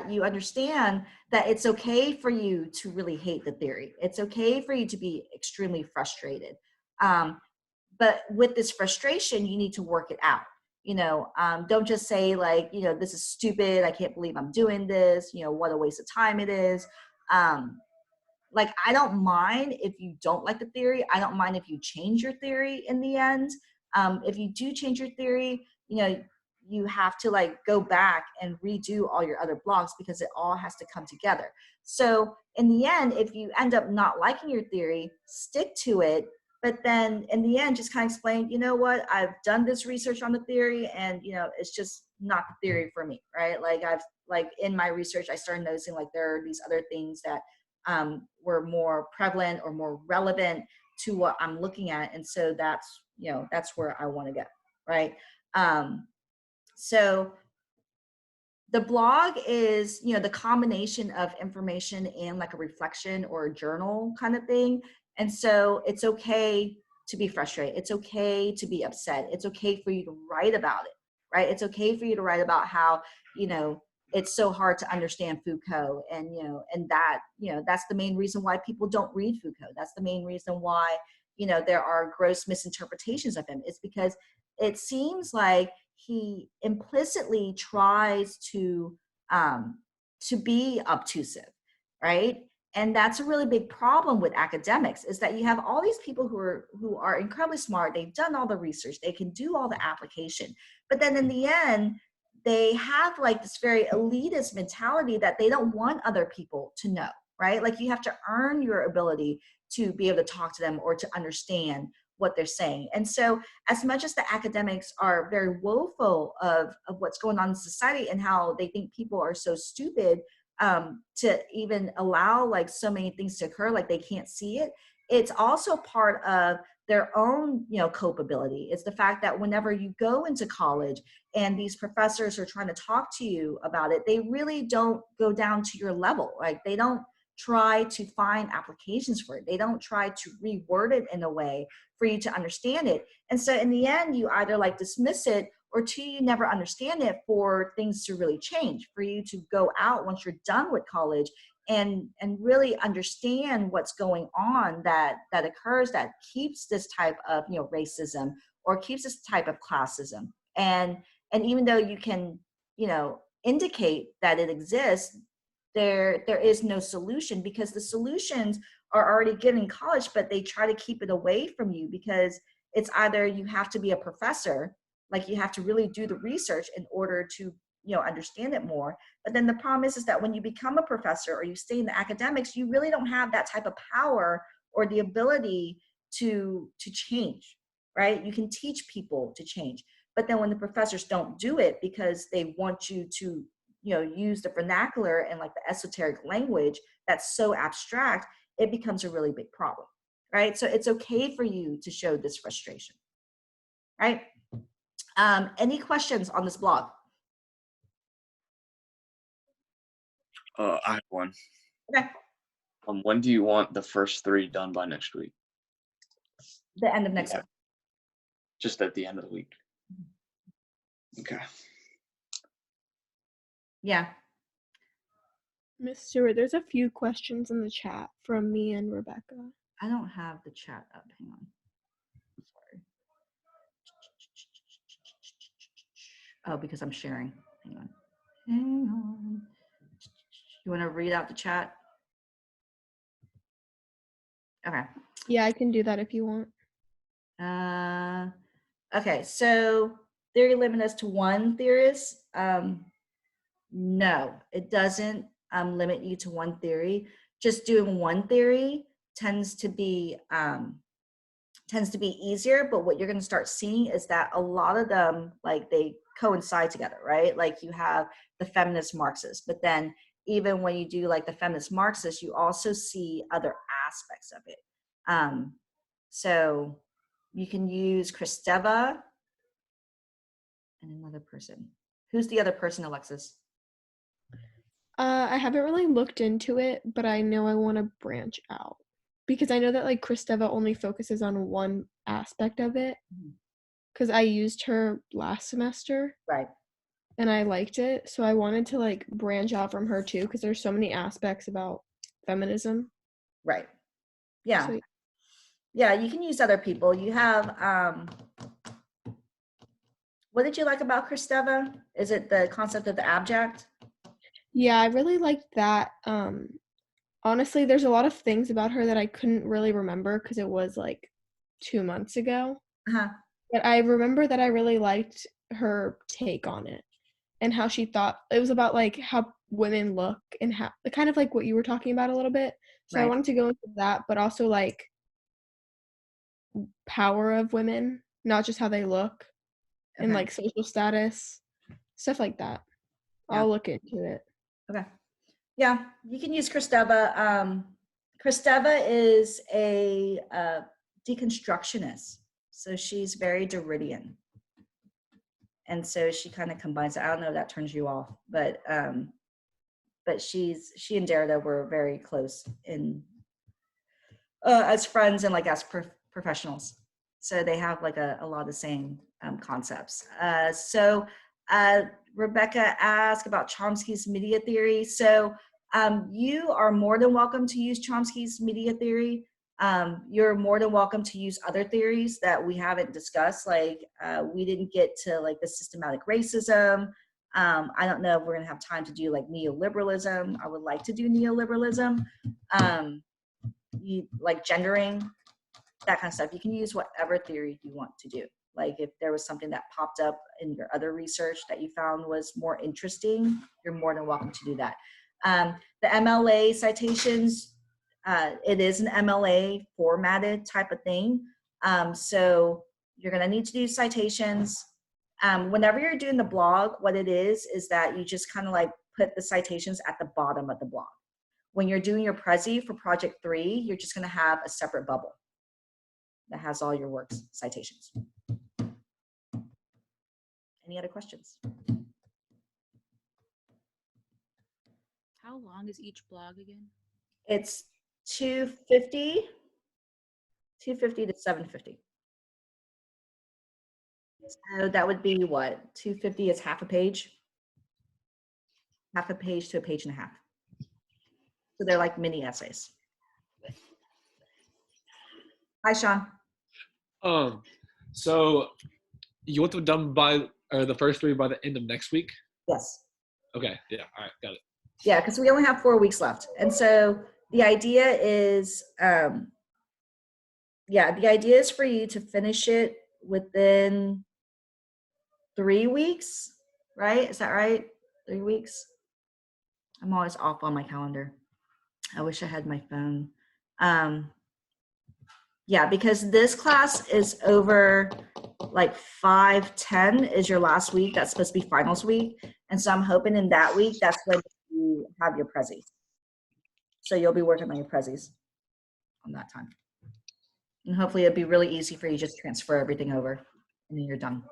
you understand that it's okay for you to really hate the theory. It's okay for you to be extremely frustrated. But with this frustration, you need to work it out. Don't just say like, this is stupid. I can't believe I'm doing this. What a waste of time it is. Like, I don't mind if you don't like the theory. I don't mind if you change your theory in the end. If you do change your theory, you have to like go back and redo all your other blogs, because it all has to come together. So in the end, if you end up not liking your theory, stick to it. But then in the end, just kind of explain, what, I've done this research on the theory, and, it's just not the theory for me, right? Like in my research, I started noticing like there are these other things that were more prevalent or more relevant to what I'm looking at. And so that's where I want to go, right? So the blog is, the combination of information and like a reflection or a journal kind of thing. And so it's okay to be frustrated. It's okay to be upset. It's okay for you to write about it, right? It's okay for you to write about how, it's so hard to understand Foucault, and that's the main reason why people don't read Foucault. That's the main reason why there are gross misinterpretations of him. It's because it seems like he implicitly tries to be obtrusive, right? And that's a really big problem with academics, is that you have all these people who are incredibly smart. They've done all the research, they can do all the application, but then in the end, they have like this very elitist mentality that they don't want other people to know, right? Like, you have to earn your ability to be able to talk to them or to understand what they're saying. And so as much as the academics are very woeful of what's going on in society and how they think people are so stupid to even allow like so many things to occur, like they can't see it, it's also part of their own, culpability. It's the fact that whenever you go into college and these professors are trying to talk to you about it, they really don't go down to your level. Like, they don't try to find applications for it. They don't try to reword it in a way for you to understand it. And so in the end, you either like dismiss it, or two, you never understand it for things to really change, for you to go out once you're done with college and really understand what's going on that occurs, that keeps this type of racism, or keeps this type of classism. And even though you can indicate that it exists, there is no solution, because the solutions are already given in college, but they try to keep it away from you, because it's either you have to be a professor, like you have to really do the research in order to understand it more. But then the problem is that when you become a professor or you stay in the academics, you really don't have that type of power or the ability to change, right? You can teach people to change, But then when the professors don't do it because they want you to, use the vernacular and like the esoteric language that's so abstract, it becomes a really big problem, right? So it's okay for you to show this frustration, right? Any questions on this blog? I have one. Okay. When do you want the first 3 done by next week? The end of next Yeah. week. Just at the end of the week. Okay. Yeah. Miss Stewart, there's a few questions in the chat from me and Rebecca. I don't have the chat up. Hang on. Sorry. Oh, because I'm sharing. Hang on. Hang on. You want to read out the chat? Okay. Yeah, I can do that if you want. Okay, so theory limit us to one theorist. No, it doesn't limit you to one theory. Just doing one theory tends to be easier, but what you're going to start seeing is that a lot of them, like, they coincide together, right? Like you have the feminist Marxists, but then even when you do like the feminist Marxists, you also see other aspects of it. So you can use Kristeva and another person. Who's the other person, Alexis? I haven't really looked into it, but I know I want to branch out because I know that like Kristeva only focuses on one aspect of it. Because I used her last semester, Right. and I liked it, so I wanted to like branch out from her too because there's so many aspects about feminism. Right. Yeah. So, Yeah, you can use other people. You have what did you like about Kristeva? Is it the concept of the abject? yeah, I really liked that. Honestly, there's a lot of things about her that I couldn't really remember because it was like 2 months ago. Uh-huh. But I remember that I really liked her take on it and how she thought it was about like how women look and how kind of like what you were talking about a little bit. So I Right. wanted to go into that, but also like power of women, not just how they look and Okay. like social status, stuff like that. Yeah. I'll look into it. Okay. Yeah, you can use Kristeva. Kristeva is a deconstructionist. So she's very Derridian. And so she kind of combines it. I don't know if that turns you off, but she and Derrida were very close in as friends and like as professionals. So they have like a lot of the same concepts. Rebecca asked about Chomsky's media theory. So you are more than welcome to use Chomsky's media theory. You're more than welcome to use other theories that we haven't discussed. Like we didn't get to like the systematic racism. I don't know if we're gonna have time to do like neoliberalism. I would like to do neoliberalism. You like gendering, that kind of stuff. You can use whatever theory you want to do. Like if there was something that popped up in your other research that you found was more interesting, you're more than welcome to do that. The MLA citations, it is an MLA formatted type of thing. So you're gonna need to do citations. Whenever you're doing the blog, what it is that you just kind of like put the citations at the bottom of the blog. When you're doing your Prezi for project 3, you're just gonna have a separate bubble that has all your works citations. Any other questions? How long is each blog again? It's 250 to 750. So that would be what? 250 is half a page to a page and a half. So they're like mini essays. Hi, Sean. So you want them done by, or the first 3 by the end of next week? Yes. Okay, yeah, all right, got it. Yeah, because we only have 4 weeks left. And so the idea is, the idea is for you to finish it within 3 weeks, right? Is that right? 3 weeks? I'm always off on my calendar. I wish I had my phone. Yeah, because this class is over like 5/10 is your last week. That's supposed to be finals week. And so I'm hoping in that week, that's when you have your prezzies. So you'll be working on your prezzies on that time. And hopefully it'll be really easy for you to just transfer everything over and then you're done.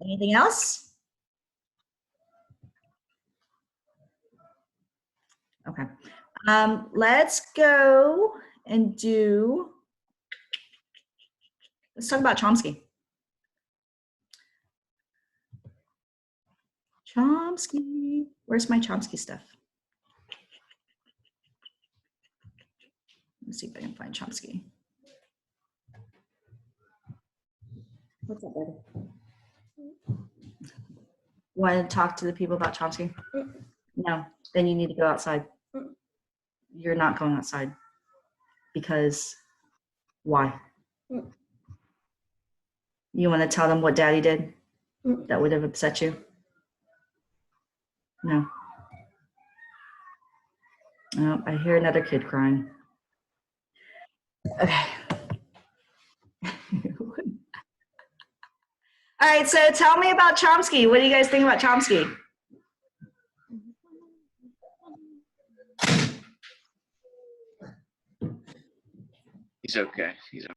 Anything else? Okay. Let's go and let's talk about Chomsky. Chomsky. Where's my Chomsky stuff? Let's see if I can find Chomsky. What's up, baby? Want to talk to the people about Chomsky? No, then you need to go outside. You're not going outside. Because why? You want to tell them what daddy did that would have upset you? No. Oh, I hear another kid crying. Okay. All right, so tell me about Chomsky. What do you guys think about Chomsky? He's okay. He's okay.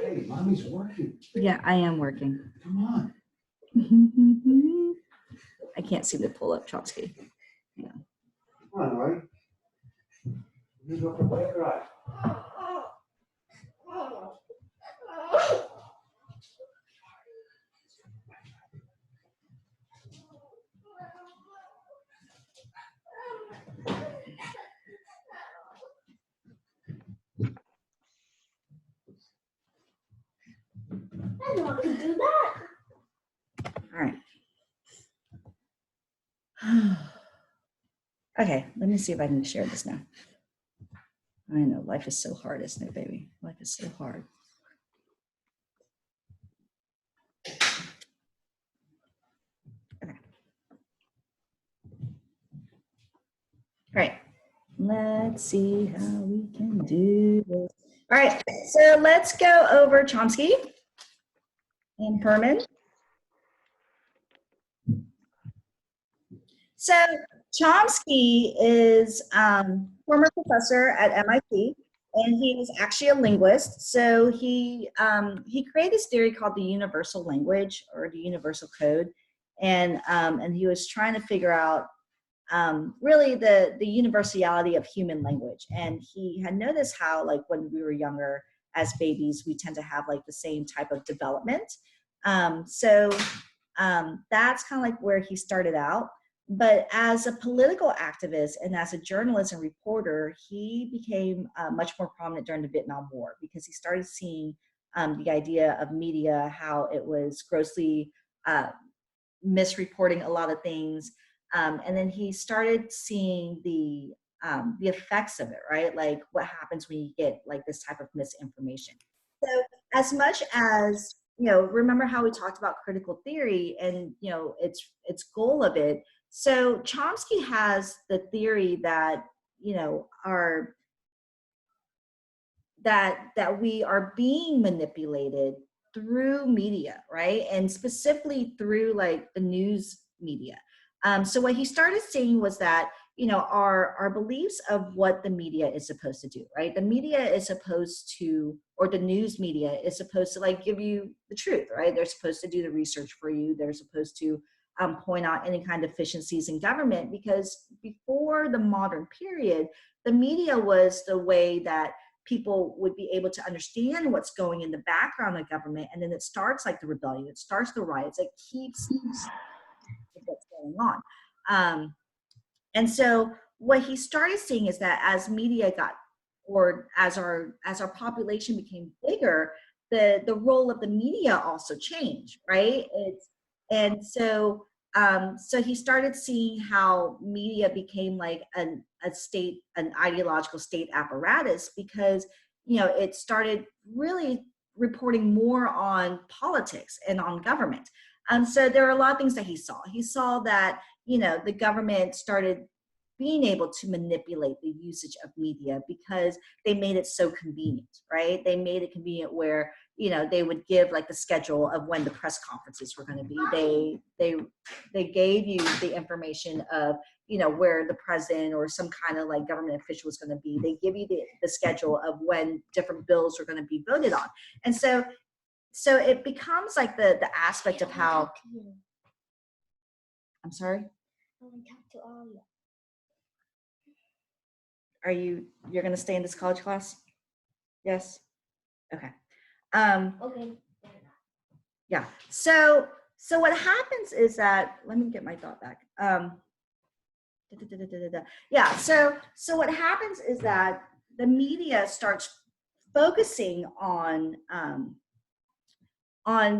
Hey, mommy's working. Yeah, I am working. Come on. I can't seem to pull up Chomsky. Yeah. Come on, Roy. You go for a bike ride. I know I can do that. All right. Okay, let me see if I can share this now. I know life is so hard, isn't it, baby? Life is so hard. Okay. All right. Let's see how we can do this. All right, so let's go over Chomsky and Herman. So Chomsky is former professor at MIT, and he was actually a linguist. So he created this theory called the universal language or the universal code, and he was trying to figure out really the universality of human language. And he had noticed how, like, when we were younger as babies, we tend to have like the same type of development. So that's kind of like where he started out. But as a political activist and as a journalist and reporter, he became much more prominent during the Vietnam War because he started seeing the idea of media, how it was grossly misreporting a lot of things. And then he started seeing the effects of it, right? Like what happens when you get like this type of misinformation. So as much as, you know, remember how we talked about critical theory and, you know, its goal of it. So Chomsky has the theory that, you know, that we are being manipulated through media, right? And specifically through like the news media. So what he started seeing was that, you know, our beliefs of what the media is supposed to do, right? The media is supposed to, or the news media is supposed to like give you the truth, right? They're supposed to do the research for you. They're supposed to point out any kind of deficiencies in government, because before the modern period, the media was the way that people would be able to understand what's going in the background of government. And then it starts like the rebellion, it starts the riots, it keeps what's going on. And so what he started seeing is that as media got, or as our population became bigger, the role of the media also changed, right? So he started seeing how media became like an ideological state apparatus, because, you know, it started really reporting more on politics and on government. So there are a lot of things that he saw. He saw that, you know, the government started being able to manipulate the usage of media because they made it so convenient, right? They made it convenient where, you know, they would give like the schedule of when the press conferences were going to be. They gave you the information of, you know, where the president or some kind of like government official was going to be. They give you the schedule of when different bills are going to be voted on. And so it becomes like the aspect of how, I'm sorry? I want to talk to all of you. You're going to stay in this college class? Yes? Okay. Okay. Yeah. So what happens is that, let me get my thought back. Yeah. So what happens is that the media starts focusing on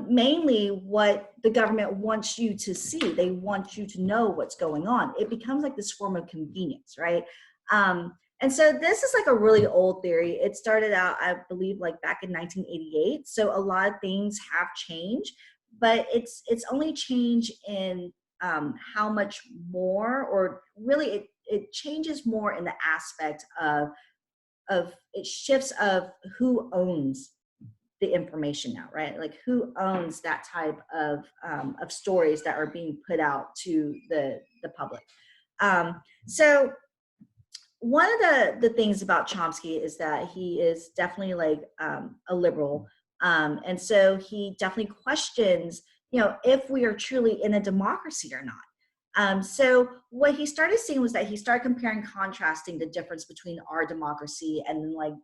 mainly what the government wants you to see. They want you to know what's going on. It becomes like this form of convenience, right? And so this is like a really old theory. It started out, I believe, like back in 1988. So a lot of things have changed, but it's only changed in how much more, or really it changes more in the aspect of it shifts of who owns the information now, right? Like who owns that type of stories that are being put out to the public. So one of the things about Chomsky is that he is definitely like a liberal. And so he definitely questions, you know, if we are truly in a democracy or not. So what he started seeing was that he started comparing, contrasting the difference between our democracy and like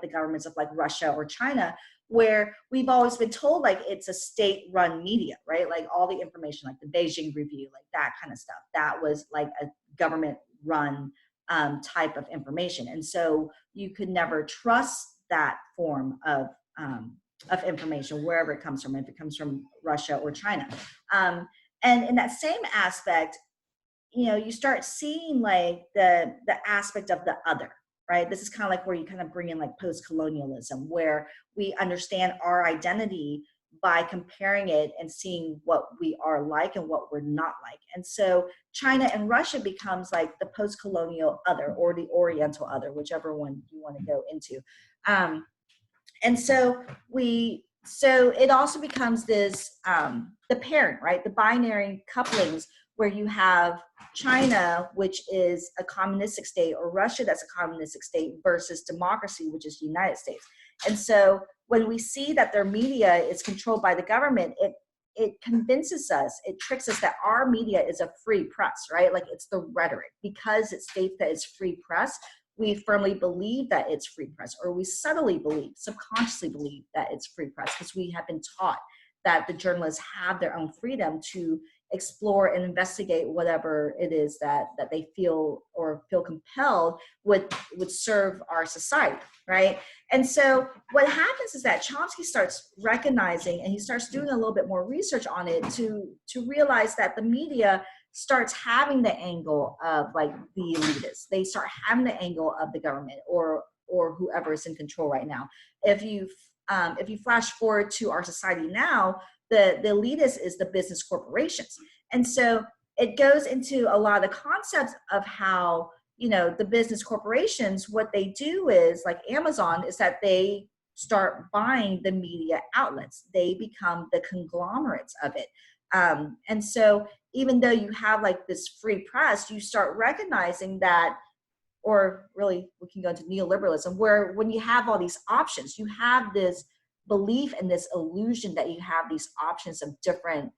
the governments of like Russia or China, where we've always been told like it's a state-run media, right? Like all the information, like the Beijing Review, like that kind of stuff, that was like a government-run type of information, and so you could never trust that form of information wherever it comes from, if it comes from Russia or China. And in that same aspect, you know, you start seeing like the aspect of the other, right? This is kind of like where you kind of bring in like post-colonialism, where we understand our identity by comparing it and seeing what we are like and what we're not like. And so China and Russia becomes like the post-colonial other, or the Oriental other, whichever one you want to go into. And so it also becomes this, the pairing, right? The binary couplings, where you have China, which is a communistic state, or Russia that's a communistic state, versus democracy, which is the United States. And so when we see that their media is controlled by the government, it convinces us, it tricks us that our media is a free press, right? Like it's the rhetoric. Because it states that it's free press, we firmly believe that it's free press, or we subtly believe, subconsciously believe that it's free press, because we have been taught that the journalists have their own freedom to explore and investigate whatever it is that they feel compelled would serve our society, right? And so what happens is that Chomsky starts recognizing, and he starts doing a little bit more research on it to realize that the media starts having the angle of like the elitists. They start having the angle of the government or whoever is in control right now. If you flash forward to our society now, the elitist is the business corporations. And so it goes into a lot of the concepts of how, you know, the business corporations, what they do is, like Amazon, is that they start buying the media outlets. They become the conglomerates of it. And so even though you have like this free press, you start recognizing that, or really we can go into neoliberalism, where when you have all these options, you have this belief and this illusion that you have these options of different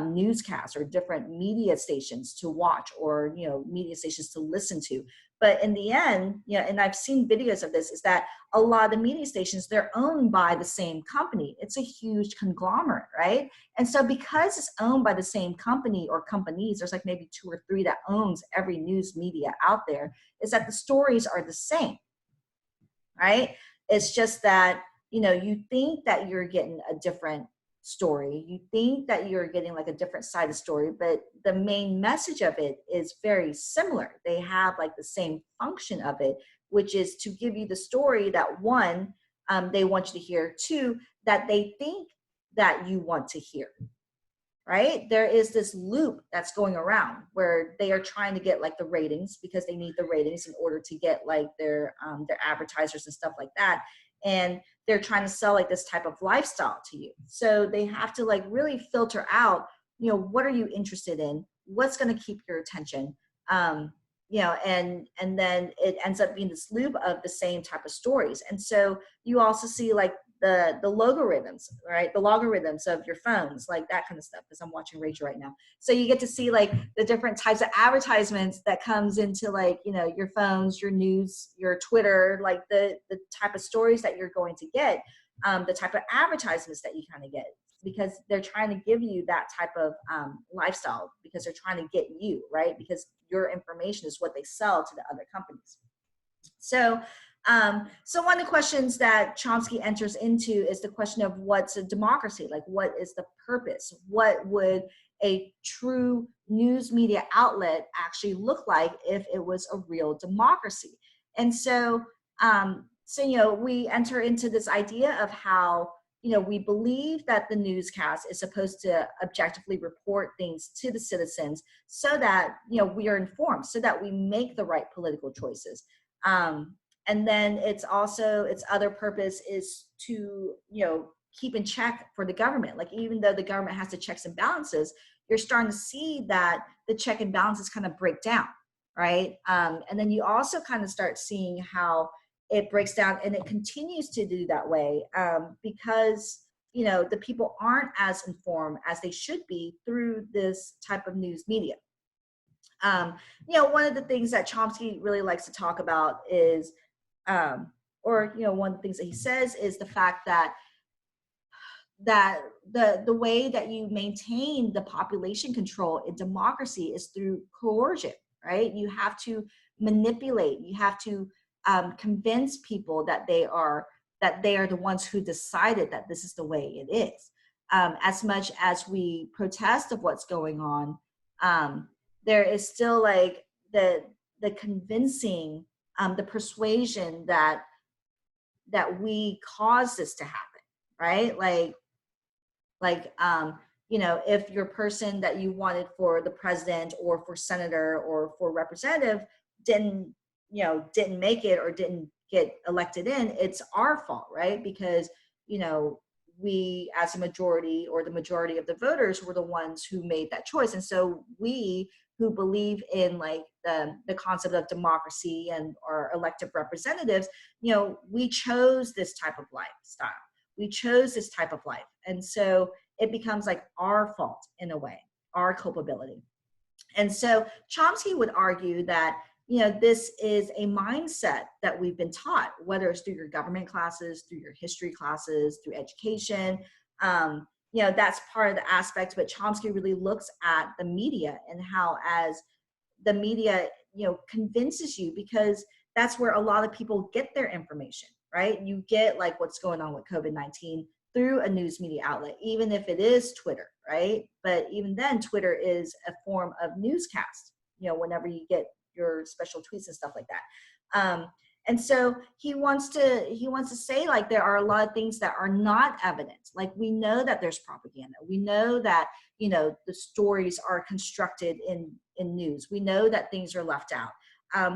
newscasts or different media stations to watch, or, you know, media stations to listen to. But in the end, you know, and I've seen videos of this, is that a lot of the media stations, they're owned by the same company. It's a huge conglomerate, right? And so because it's owned by the same company or companies, there's like maybe 2 or 3 that owns every news media out there, is that the stories are the same, right? It's just that, you know, you think that you're getting a different story, you think that you're getting like a different side of the story, but the main message of it is very similar. They have like the same function of it, which is to give you the story that, one, they want you to hear, 2, that they think that you want to hear. right? There is this loop that's going around where they are trying to get like the ratings because they need the ratings in order to get like their advertisers and stuff like that. And they're trying to sell like this type of lifestyle to you. So they have to like really filter out, what are you interested in? What's going to keep your attention? And then it ends up being this loop of the same type of stories. And so you also see like the logarithms, right? The logarithms of your phones, like that kind of stuff, because I'm watching Rachel right now. So you get to see like the different types of advertisements that comes into like, your phones, your news, your Twitter, like the type of stories that you're going to get, the type of advertisements that you kind of get, because they're trying to give you that type of lifestyle, because they're trying to get you, right? Because your information is what they sell to the other companies. So one of the questions that Chomsky enters into is the question of what's a democracy? Like, what is the purpose? What would a true news media outlet actually look like if it was a real democracy? And so, we enter into this idea of how, we believe that the newscast is supposed to objectively report things to the citizens so that, we are informed, so that we make the right political choices. And then its other purpose is to, keep in check for the government. Like, even though the government has the checks and balances, you're starting to see that the check and balances kind of break down, right? And then you also kind of start seeing how it breaks down, and it continues to do that way because, the people aren't as informed as they should be through this type of news media. One of the things that Chomsky really likes to talk about is, one of the things that he says is the fact that the way that you maintain the population control in democracy is through coercion, right? You have to manipulate, you have to convince people that they are the ones who decided that this is the way it is. As much as we protest of what's going on, there is still like the convincing, the persuasion that we caused this to happen, right? If your person that you wanted for the president or for senator or for representative didn't make it or didn't get elected in, it's our fault, right? Because, we as a majority, or the majority of the voters, were the ones who made that choice. And so we who believe in like the concept of democracy and our elected representatives, we chose this type of lifestyle. We chose this type of life. And so it becomes like our fault in a way, our culpability. And so Chomsky would argue that, this is a mindset that we've been taught, whether it's through your government classes, through your history classes, through education. That's part of the aspect, but Chomsky really looks at the media and how as the media, convinces you, because that's where a lot of people get their information, right? You get like what's going on with COVID-19 through a news media outlet, even if it is Twitter, right? But even then, Twitter is a form of newscast, whenever you get your special tweets and stuff like that. And so he wants to say like there are a lot of things that are not evident. Like, we know that there's propaganda. We know that, the stories are constructed in news. We know that things are left out.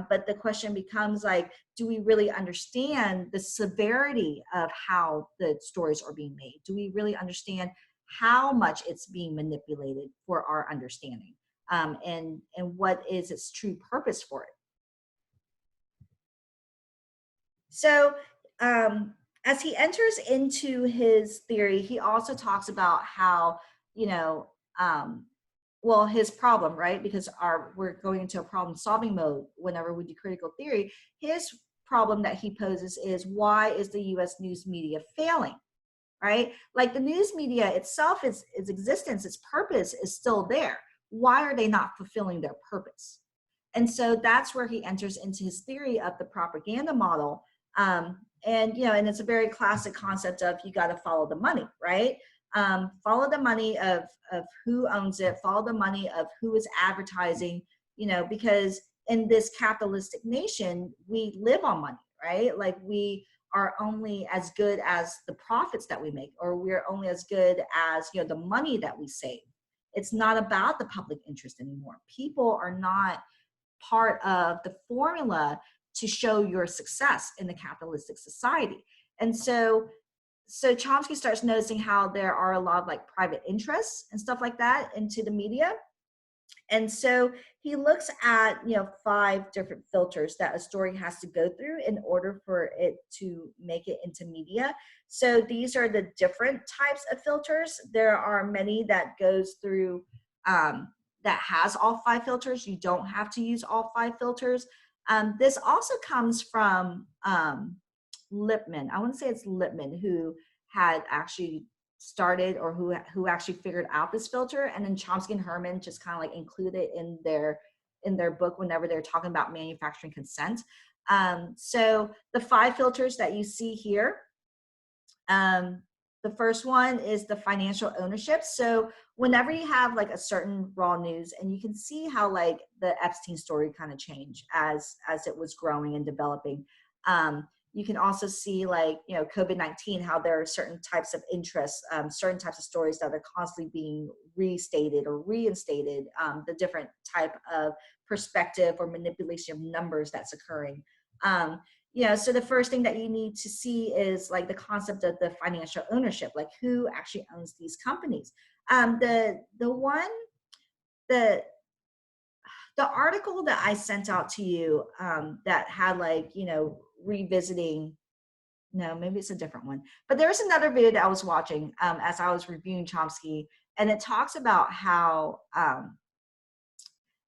But the question becomes like, do we really understand the severity of how the stories are being made? Do we really understand how much it's being manipulated for our understanding? And what is its true purpose for it? So as he enters into his theory, he also talks about how, his problem, right? Because we're going into a problem solving mode whenever we do critical theory. His problem that he poses is, why is the US news media failing, right? Like, the news media itself, its existence, its purpose is still there. Why are they not fulfilling their purpose? And so that's where he enters into his theory of the propaganda model. And it's a very classic concept of, you got to follow the money, right? Follow the money of who owns it, follow the money of who is advertising, because in this capitalistic nation, we live on money, right? Like, we are only as good as the profits that we make, or we're only as good as, the money that we save. It's not about the public interest anymore. People are not part of the formula to show your success in the capitalistic society. And so Chomsky starts noticing how there are a lot of like private interests and stuff like that into the media. And so he looks at, 5 different filters that a story has to go through in order for it to make it into media. So these are the different types of filters. There are many that goes through, that has all 5 filters. You don't have to use all 5 filters. This also comes from Lipman. I want to say it's Lipman who had actually started, or who actually figured out this filter, and then Chomsky and Herman just kind of like include it in their book whenever they're talking about manufacturing consent. So the 5 filters that you see here, the first one is the financial ownership. So whenever you have like a certain raw news, and you can see how like the Epstein story kind of changed as it was growing and developing. You can also see like, COVID-19, how there are certain types of interests, certain types of stories that are constantly being restated or reinstated, the different type of perspective or manipulation of numbers that's occurring. So the first thing that you need to see is like the concept of the financial ownership, like who actually owns these companies. The article that I sent out to you that had like, revisiting, no, maybe it's a different one, but there was another video that I was watching as I was reviewing Chomsky, and it talks about how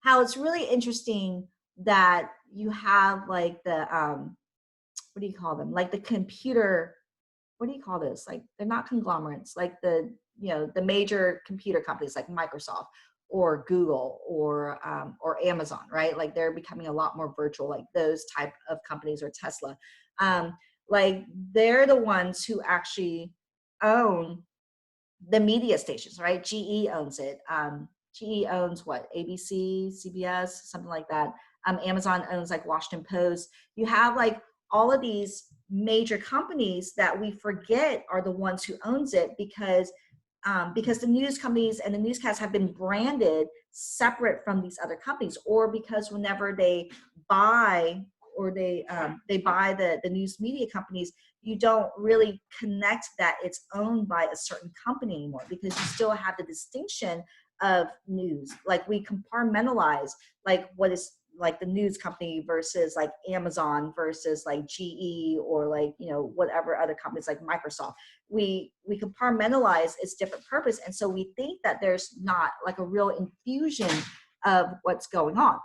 it's really interesting that you have like the, what do you call them? Like the computer, what do you call this? Like they're not conglomerates, like the major computer companies like Microsoft or Google or Amazon, right? Like they're becoming a lot more virtual, like those type of companies, or Tesla. Like they're the ones who actually own the media stations, right? GE owns it. GE owns what? ABC, CBS, something like that. Amazon owns like Washington Post. You have like all of these major companies that we forget are the ones who owns it, because the news companies and the newscasts have been branded separate from these other companies, or because whenever they buy or they buy the news media companies, you don't really connect that it's owned by a certain company anymore, because you still have the distinction of news. Like we compartmentalize like what is like the news company versus like Amazon versus like GE or like, whatever other companies like Microsoft. We compartmentalize its different purpose. And so we think that there's not like a real infusion of what's going on.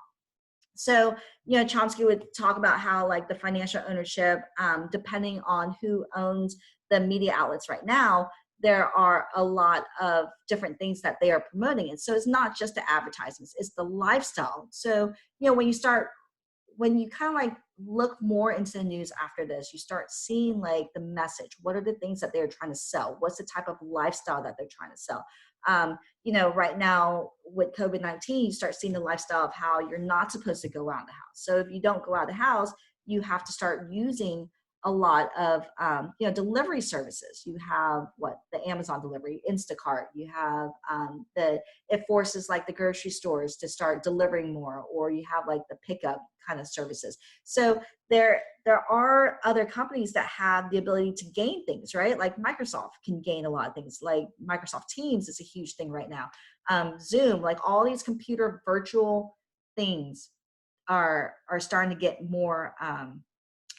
So, Chomsky would talk about how like the financial ownership, depending on who owns the media outlets right now, there are a lot of different things that they are promoting. And so it's not just the advertisements, it's the lifestyle. So, when you kind of like look more into the news after this, you start seeing like the message. What are the things that they're trying to sell? What's the type of lifestyle that they're trying to sell? Right now with COVID-19, you start seeing the lifestyle of how you're not supposed to go out of the house. So if you don't go out of the house, you have to start using a lot of delivery services. You have the Amazon delivery, Instacart. You have it forces like the grocery stores to start delivering more, or you have like the pickup kind of services. So there are other companies that have the ability to gain things, right? Like Microsoft can gain a lot of things. Like Microsoft Teams is a huge thing right now. Zoom, like all these computer virtual things are starting to get more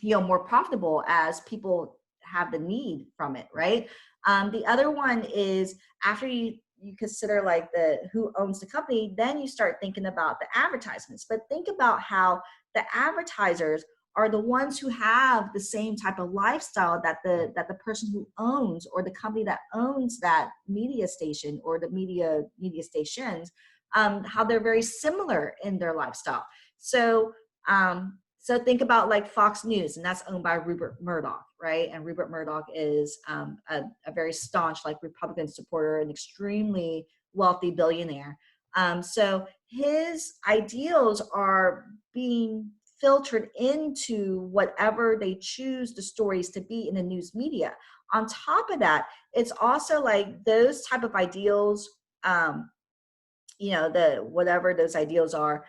more profitable as people have the need from it, right? The other one is after you consider like who owns the company, then you start thinking about the advertisements. But think about how the advertisers are the ones who have the same type of lifestyle that the person who owns, or the company that owns that media station or the media stations, how they're very similar in their lifestyle. So think about like Fox News, and that's owned by Rupert Murdoch, right? And Rupert Murdoch is a very staunch like Republican supporter, an extremely wealthy billionaire. So his ideals are being filtered into whatever they choose the stories to be in the news media. On top of that, it's also like those type of ideals the whatever those ideals are.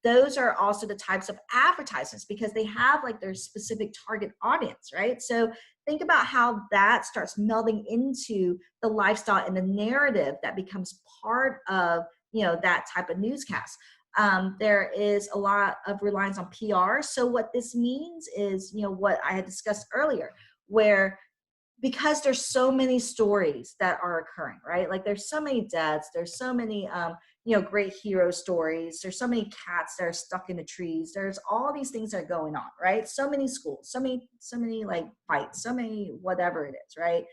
Those are also the types of advertisements because they have like their specific target audience, right? So think about how that starts melding into the lifestyle and the narrative that becomes part of that type of newscast. There is a lot of reliance on PR. So what this means is, what I had discussed earlier, where because there's so many stories that are occurring, right? Like there's so many deaths, there's so many, great hero stories. There's so many cats that are stuck in the trees. There's all these things that are going on, right? So many schools, so many like fights, so many whatever it is, right?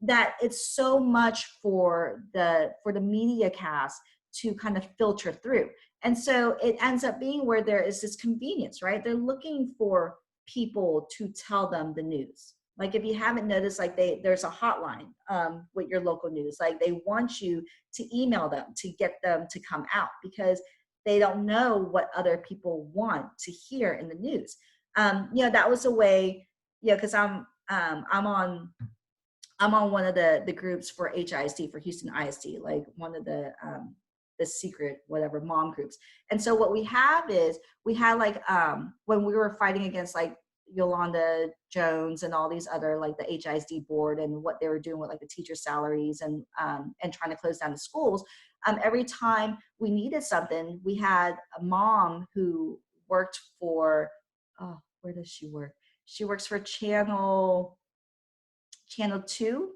That it's so much for the media cast to kind of filter through. And so it ends up being where there is this convenience, right? They're looking for people to tell them the news. Like if you haven't noticed, like there's a hotline with your local news. Like they want you to email them to get them to come out because they don't know what other people want to hear in the news. That was a way, because I'm on one of the groups for HISD, for Houston ISD, like one of the secret whatever mom groups. And so what we have is we had like when we were fighting against like Yolanda Jones and all these other like the HISD board and what they were doing with like the teacher salaries and trying to close down the schools. Every time we needed something, we had a mom who worked for, where does she work? She works for Channel 2.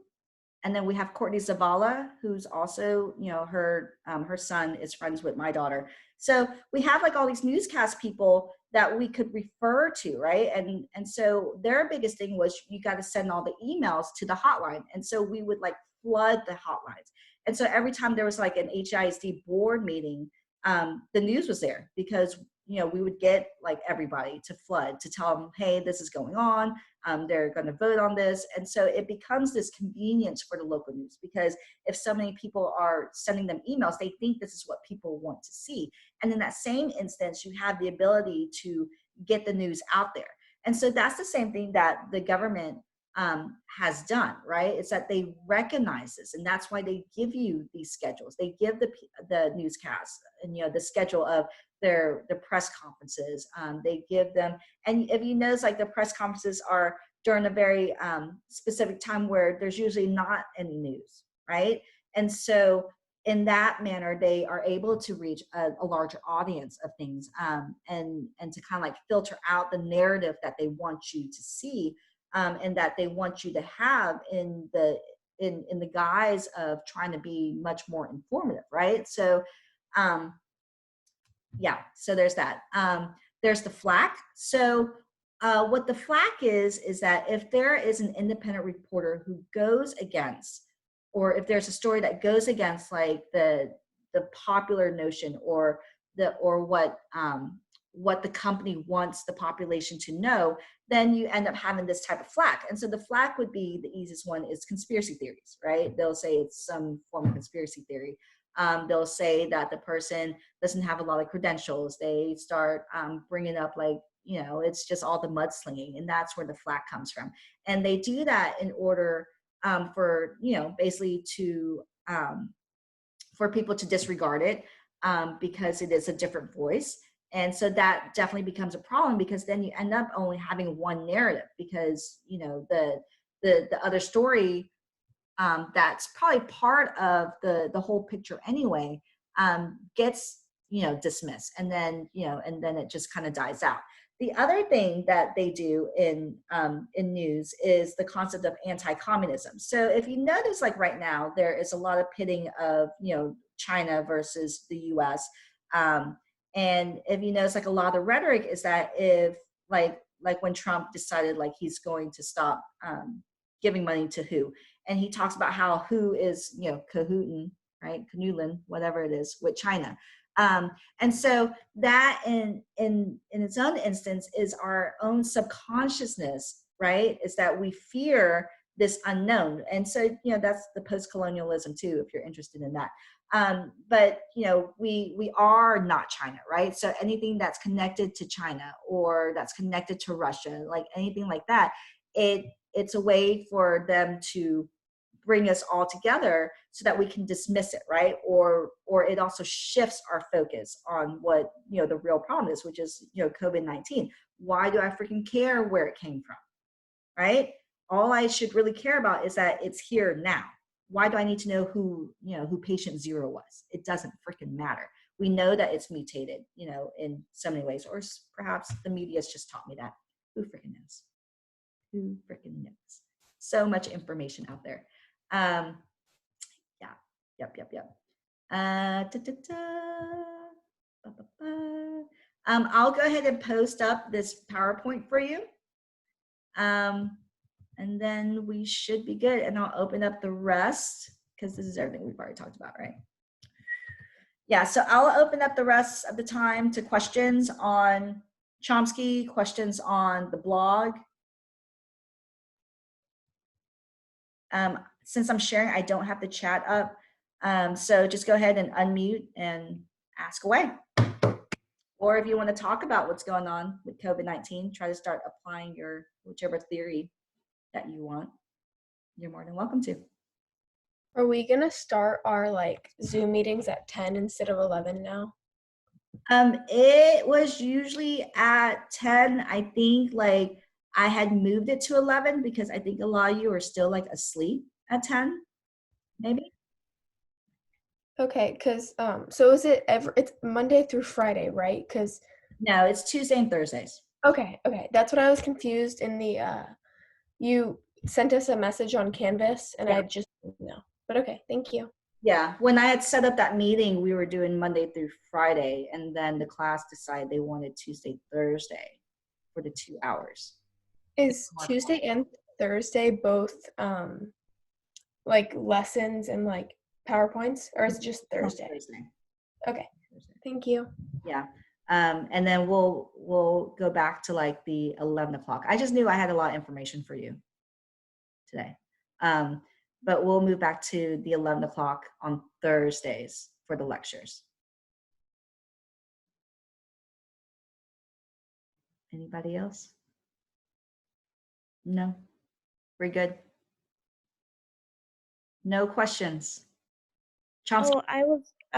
And then we have Courtney Zavala, who's also, her son is friends with my daughter. So we have like all these newscast people that we could refer to, right? And so their biggest thing was you got to send all the emails to the hotline. And so we would like flood the hotlines. And so every time there was like an HISD board meeting, the news was there because, we would get like everybody to flood to tell them, hey, this is going on. They're going to vote on this. And so it becomes this convenience for the local news because if so many people are sending them emails, they think this is what people want to see. And in that same instance, you have the ability to get the news out there. And so that's the same thing that the government has done, right? It's that they recognize this, and that's why they give you these schedules. They give the newscasts and the schedule of their press conferences. They give them, and if you notice, like the press conferences are during a very specific time where there's usually not any news, right? And so in that manner, they are able to reach a larger audience of things and to kind of like filter out the narrative that they want you to see. And that they want you to have in the guise of trying to be much more informative, right? So, so there's that. There's the flack. So what the flack is that if there is an independent reporter who goes against, or if there's a story that goes against like the popular notion or what the company wants the population to know, then you end up having this type of flack. And so the flack would be the easiest one is conspiracy theories, right? They'll say it's some form of conspiracy theory. They'll say that the person doesn't have a lot of credentials. They start bringing up like, it's just all the mudslinging, and that's where the flack comes from. And they do that in order for, basically to, for people to disregard it because it is a different voice. And so that definitely becomes a problem because then you end up only having one narrative because, the other story that's probably part of the whole picture anyway gets, dismissed. And then, and then it just kind of dies out. The other thing that they do in news is the concept of anti-communism. So if you notice, like right now, there is a lot of pitting of, China versus the US. And if you notice, like a lot of the rhetoric is that if like when Trump decided like he's going to stop giving money to WHO, and he talks about how WHO is, cahooting, right, canoodling, whatever it is, with China. And so that in its own instance is our own subconsciousness, right? Is that we fear this unknown. And so, that's the post-colonialism too, if you're interested in that. But, we are not China, right? So anything that's connected to China or that's connected to Russia, like anything like that, it's a way for them to bring us all together so that we can dismiss it, right? Or it also shifts our focus on what, you know, the real problem is, which is, you know, COVID-19. Why do I freaking care where it came from, right? All I should really care about is that it's here now. Why do I need to know who, you know, who patient 0 was? It doesn't freaking matter. We know that it's mutated, you know, in so many ways, or perhaps the media's just taught me that. Who freaking knows? Who freaking knows? So much information out there. Yeah. Yep. I'll go ahead and post up this PowerPoint for you. And then we should be good. And I'll open up the rest because this is everything we've already talked about, right? Yeah, so I'll open up the rest of the time to questions on Chomsky, questions on the blog. Since I'm sharing, I don't have the chat up. So just go ahead and unmute and ask away. Or if you want to talk about what's going on with COVID-19, try to start applying your whichever theory that you want, you're more than welcome to. Are we gonna start our like Zoom meetings at 10 instead of 11 now? It was usually at 10. I think like I had moved it to 11 because I think a lot of you are still like asleep at 10, maybe. Okay, because so is it it's Monday through Friday, right? Because No, it's Tuesday and Thursdays. okay, that's what I was confused in the you sent us a message on Canvas and Yeah. I just no. But okay, thank you. Yeah, when I had set up that meeting, we were doing Monday through Friday, and then the class decided they wanted Tuesday, Thursday for the 2 hours. Is Tuesday and Thursday both like lessons and like PowerPoints, or is it just Thursday? Okay, thank you. Yeah, and then we'll go back to like the 11 o'clock. I just knew I had a lot of information for you today. But we'll move back to the 11 o'clock on Thursdays for the lectures. Anybody else? No? We're good? No questions? Chomsky? Oh, I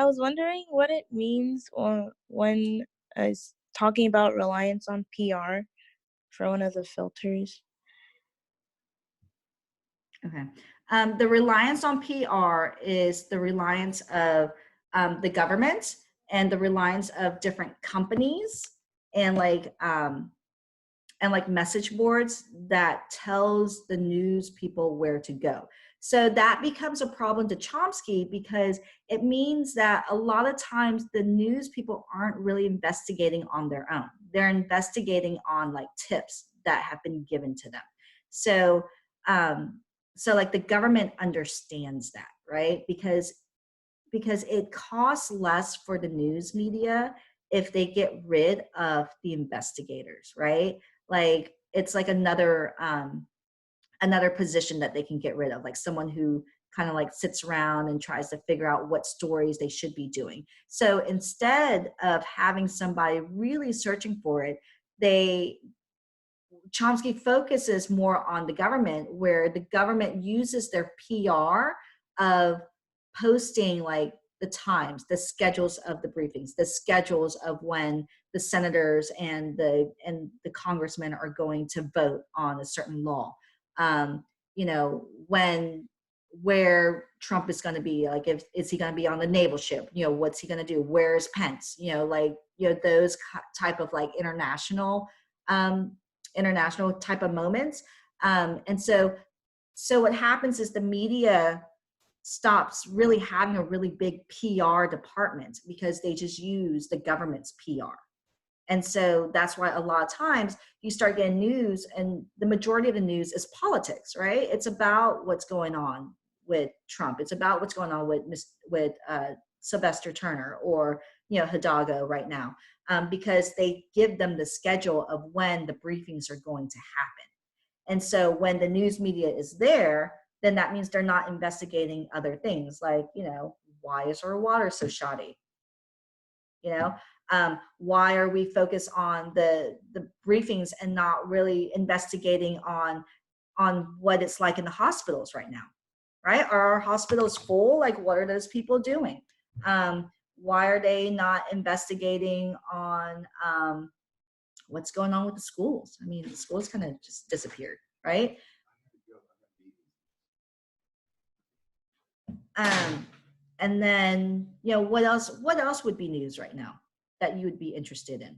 was wondering what it means or when it's talking about reliance on PR for one of the filters. Okay. The reliance on PR is the reliance of the government and the reliance of different companies and like message boards that tells the news people where to go. So that becomes a problem to Chomsky because it means that a lot of times the news people aren't really investigating on their own. They're investigating on like tips that have been given to them. So, so like the government understands that, right? Because it costs less for the news media if they get rid of the investigators, right? Like it's like another position that they can get rid of, like someone who kind of like sits around and tries to figure out what stories they should be doing. So instead of having somebody really searching for it, Chomsky focuses more on the government, where the government uses their PR of posting like the times, the schedules of the briefings, the schedules of when the senators and the congressmen are going to vote on a certain law. You know, where Trump is going to be, like, is he going to be on the naval ship? You know, what's he going to do? Where's Pence? You know, like, you know, those type of like international type of moments. And so what happens is the media stops really having a really big PR department because they just use the government's PR. And so that's why a lot of times you start getting news, and the majority of the news is politics, right? It's about what's going on with Trump. It's about what's going on with Sylvester Turner or, you know, Hidalgo right now, because they give them the schedule of when the briefings are going to happen. And so when the news media is there, then that means they're not investigating other things like, you know, why is our water so shoddy? You know, why are we focused on the briefings and not really investigating on what it's like in the hospitals right now, right? Are our hospitals full? Like, what are those people doing? Why are they not investigating on what's going on with the schools? I mean, the schools kind of just disappeared, right? And then, you know, what else would be news right now that you would be interested in?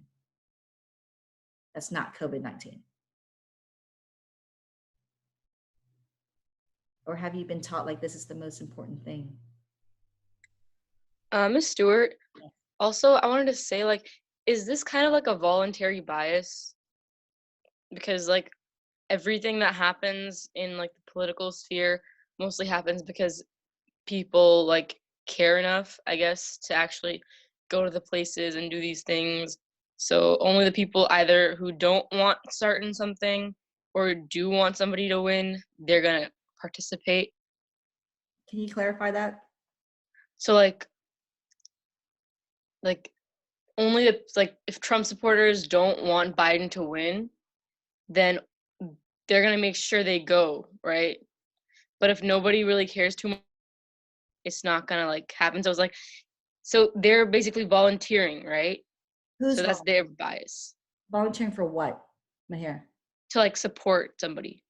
That's not COVID-19. Or have you been taught like this is the most important thing? Miss Stewart, also I wanted to say, like, is this kind of like a voluntary bias? Because like everything that happens in like the political sphere mostly happens because people like care enough, I guess, to actually go to the places and do these things. So only the people either who don't want to start in something or do want somebody to win, they're gonna participate. Can you clarify that? So like only the, like if Trump supporters don't want Biden to win, then they're gonna make sure they go, right? But if nobody really cares too much, it's not gonna like happen. So it's like, so they're basically volunteering, right? Who's So that's their bias volunteering for what, Mahir? to like support somebody.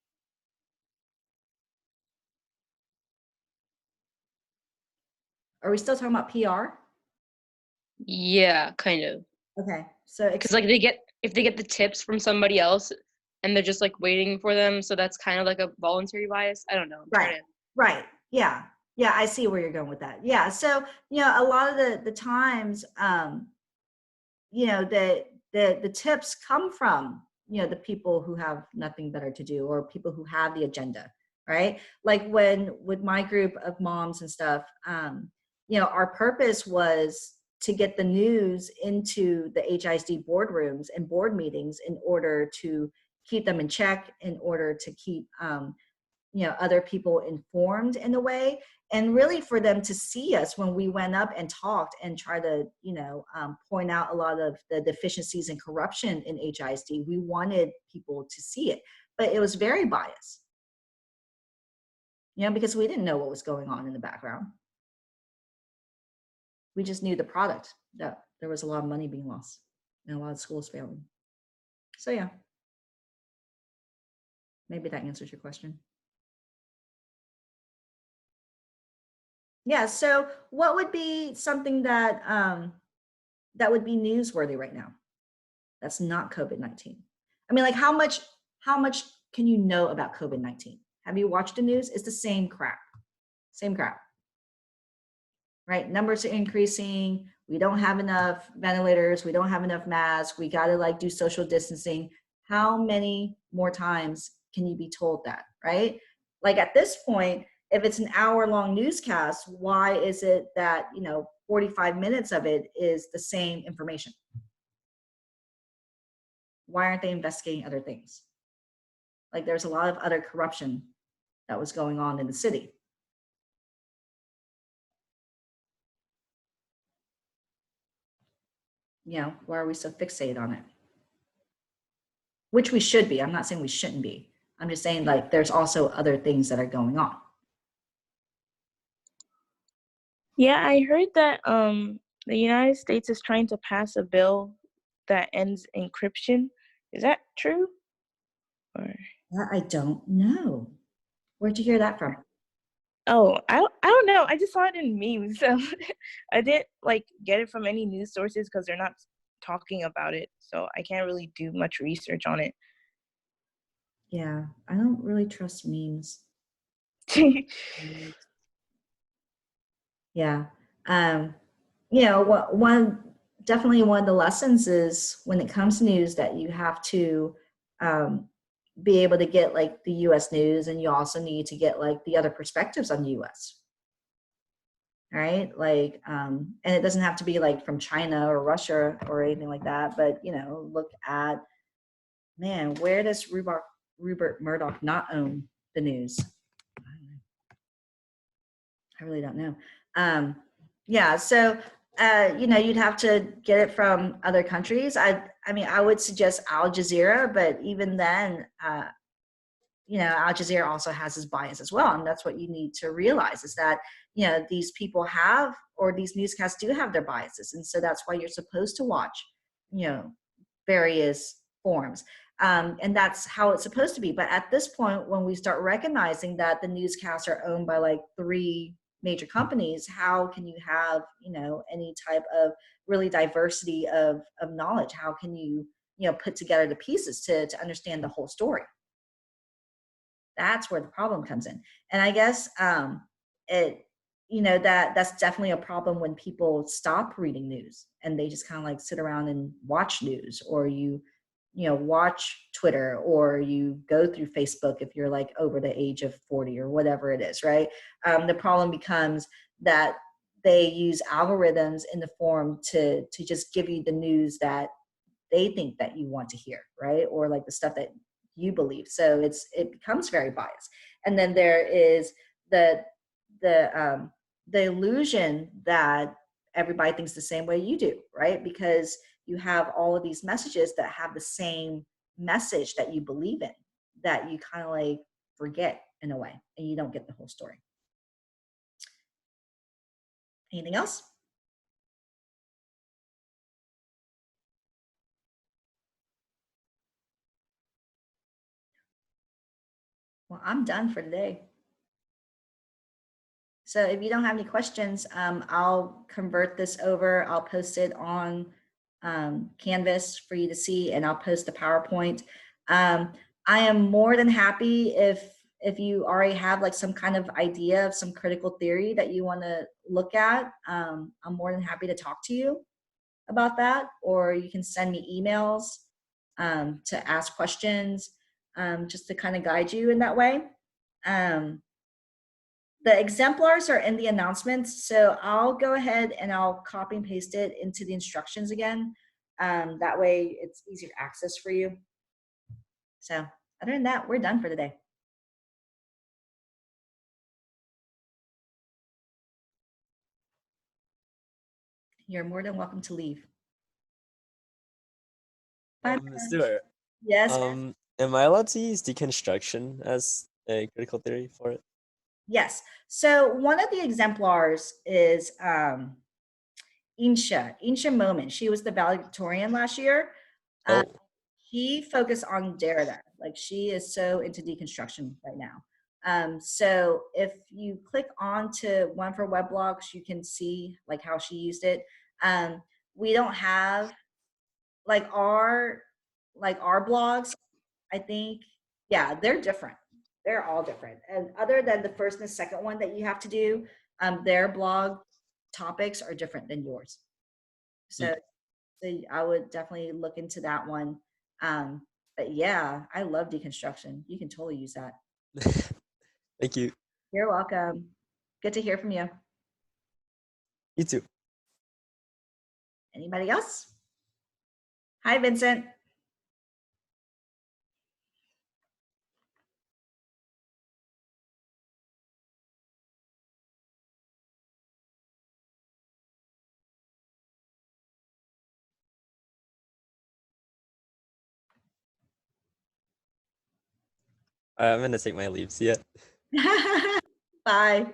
Are we still talking about PR? Yeah, kind of. Okay, so Because like if they get the tips from somebody else and they're just like waiting for them, so that's kind of like a voluntary bias. I don't know. Right. Yeah. Yeah, I see where you're going with that. Yeah. So, you know, a lot of the times, you know, the tips come from, you know, the people who have nothing better to do or people who have the agenda, right? Like when with my group of moms and stuff, you know, our purpose was to get the news into the HISD boardrooms and board meetings in order to keep them in check, in order to keep you know, other people informed in a way, and really for them to see us when we went up and talked and try to, you know, point out a lot of the deficiencies and corruption in HISD. We wanted people to see it, but it was very biased, you know, because we didn't know what was going on in the background. We just knew the product, that there was a lot of money being lost and a lot of schools failing. So yeah, maybe that answers your question. Yeah, so what would be something that that would be newsworthy right now that's not COVID-19? I mean, like how much can you know about COVID-19? Have you watched the news? It's the same crap. Same crap. Right? Numbers are increasing. We don't have enough ventilators. We don't have enough masks. We got to like do social distancing. How many more times can you be told that, right? Like at this point, if it's an hour-long newscast, why is it that, you know, 45 minutes of it is the same information? Why aren't they investigating other things? Like there's a lot of other corruption that was going on in the city. You know, why are we so fixated on it? Which we should be. I'm not saying we shouldn't be. I'm just saying like there's also other things that are going on. Yeah, I heard that the United States is trying to pass a bill that ends encryption. Is that true? Or I don't know. Where'd you hear that from? oh, I don't know. I just saw it in memes. So I didn't like get it from any news sources because they're not talking about it. So I can't really do much research on it. Yeah, I don't really trust memes. Yeah. You know, definitely one of the lessons is when it comes to news that you have to be able to get like the US news, and you also need to get like the other perspectives on the US. Right? Like, and it doesn't have to be like from China or Russia or anything like that, but you know, look at, man, where does Rupert Murdoch not own the news? I really don't know. Yeah, so you know, you'd have to get it from other countries. I mean, I would suggest Al Jazeera, but even then, Al Jazeera also has his bias as well. And that's what you need to realize is that, these people have, or these newscasts do have their biases. And so that's why you're supposed to watch, various forms. And that's how it's supposed to be. But at this point, when we start recognizing that the newscasts are owned by like 3 major companies, how can you have, any type of really diversity of knowledge? How can you, put together the pieces to understand the whole story? That's where the problem comes in. And I guess that's definitely a problem when people stop reading news and they just kind of like sit around and watch news, or watch Twitter, or you go through Facebook if you're like over the age of 40 or whatever it is, right? The problem becomes that they use algorithms in the form to just give you the news that they think that you want to hear, right? Or like the stuff that you believe. So it becomes very biased. And then there is the illusion that everybody thinks the same way you do, right? Because you have all of these messages that have the same message that you believe in, that you kind of like forget in a way, and you don't get the whole story. Anything else? Well, I'm done for today. So if you don't have any questions, I'll convert this over. I'll post it on Canvas for you to see, and I'll post the PowerPoint. I am more than happy if you already have like some kind of idea of some critical theory that you want to look at. I'm more than happy to talk to you about that, or you can send me emails to ask questions, just to kind of guide you in that way. The exemplars are in the announcements, so I'll go ahead and I'll copy and paste it into the instructions again. That way it's easier to access for you. So other than that, we're done for today. You're more than welcome to leave. Bye. Stuart, Yes. am I allowed to use deconstruction as a critical theory for it? Yes. So one of the exemplars is Insha Moment. She was the valedictorian last year. Oh. She focused on Derrida. Like, she is so into deconstruction right now. So if you click on to one of her weblogs, you can see like how she used it. We don't have like our blogs, I think, yeah, they're different. They're all different. And other than the first and the second one that you have to do, their blog topics are different than yours. So I would definitely look into that one. But yeah, I love deconstruction. You can totally use that. Thank you. You're welcome. Good to hear from you. You too. Anybody else? Hi, Vincent. I'm gonna take my leave. See ya. Bye.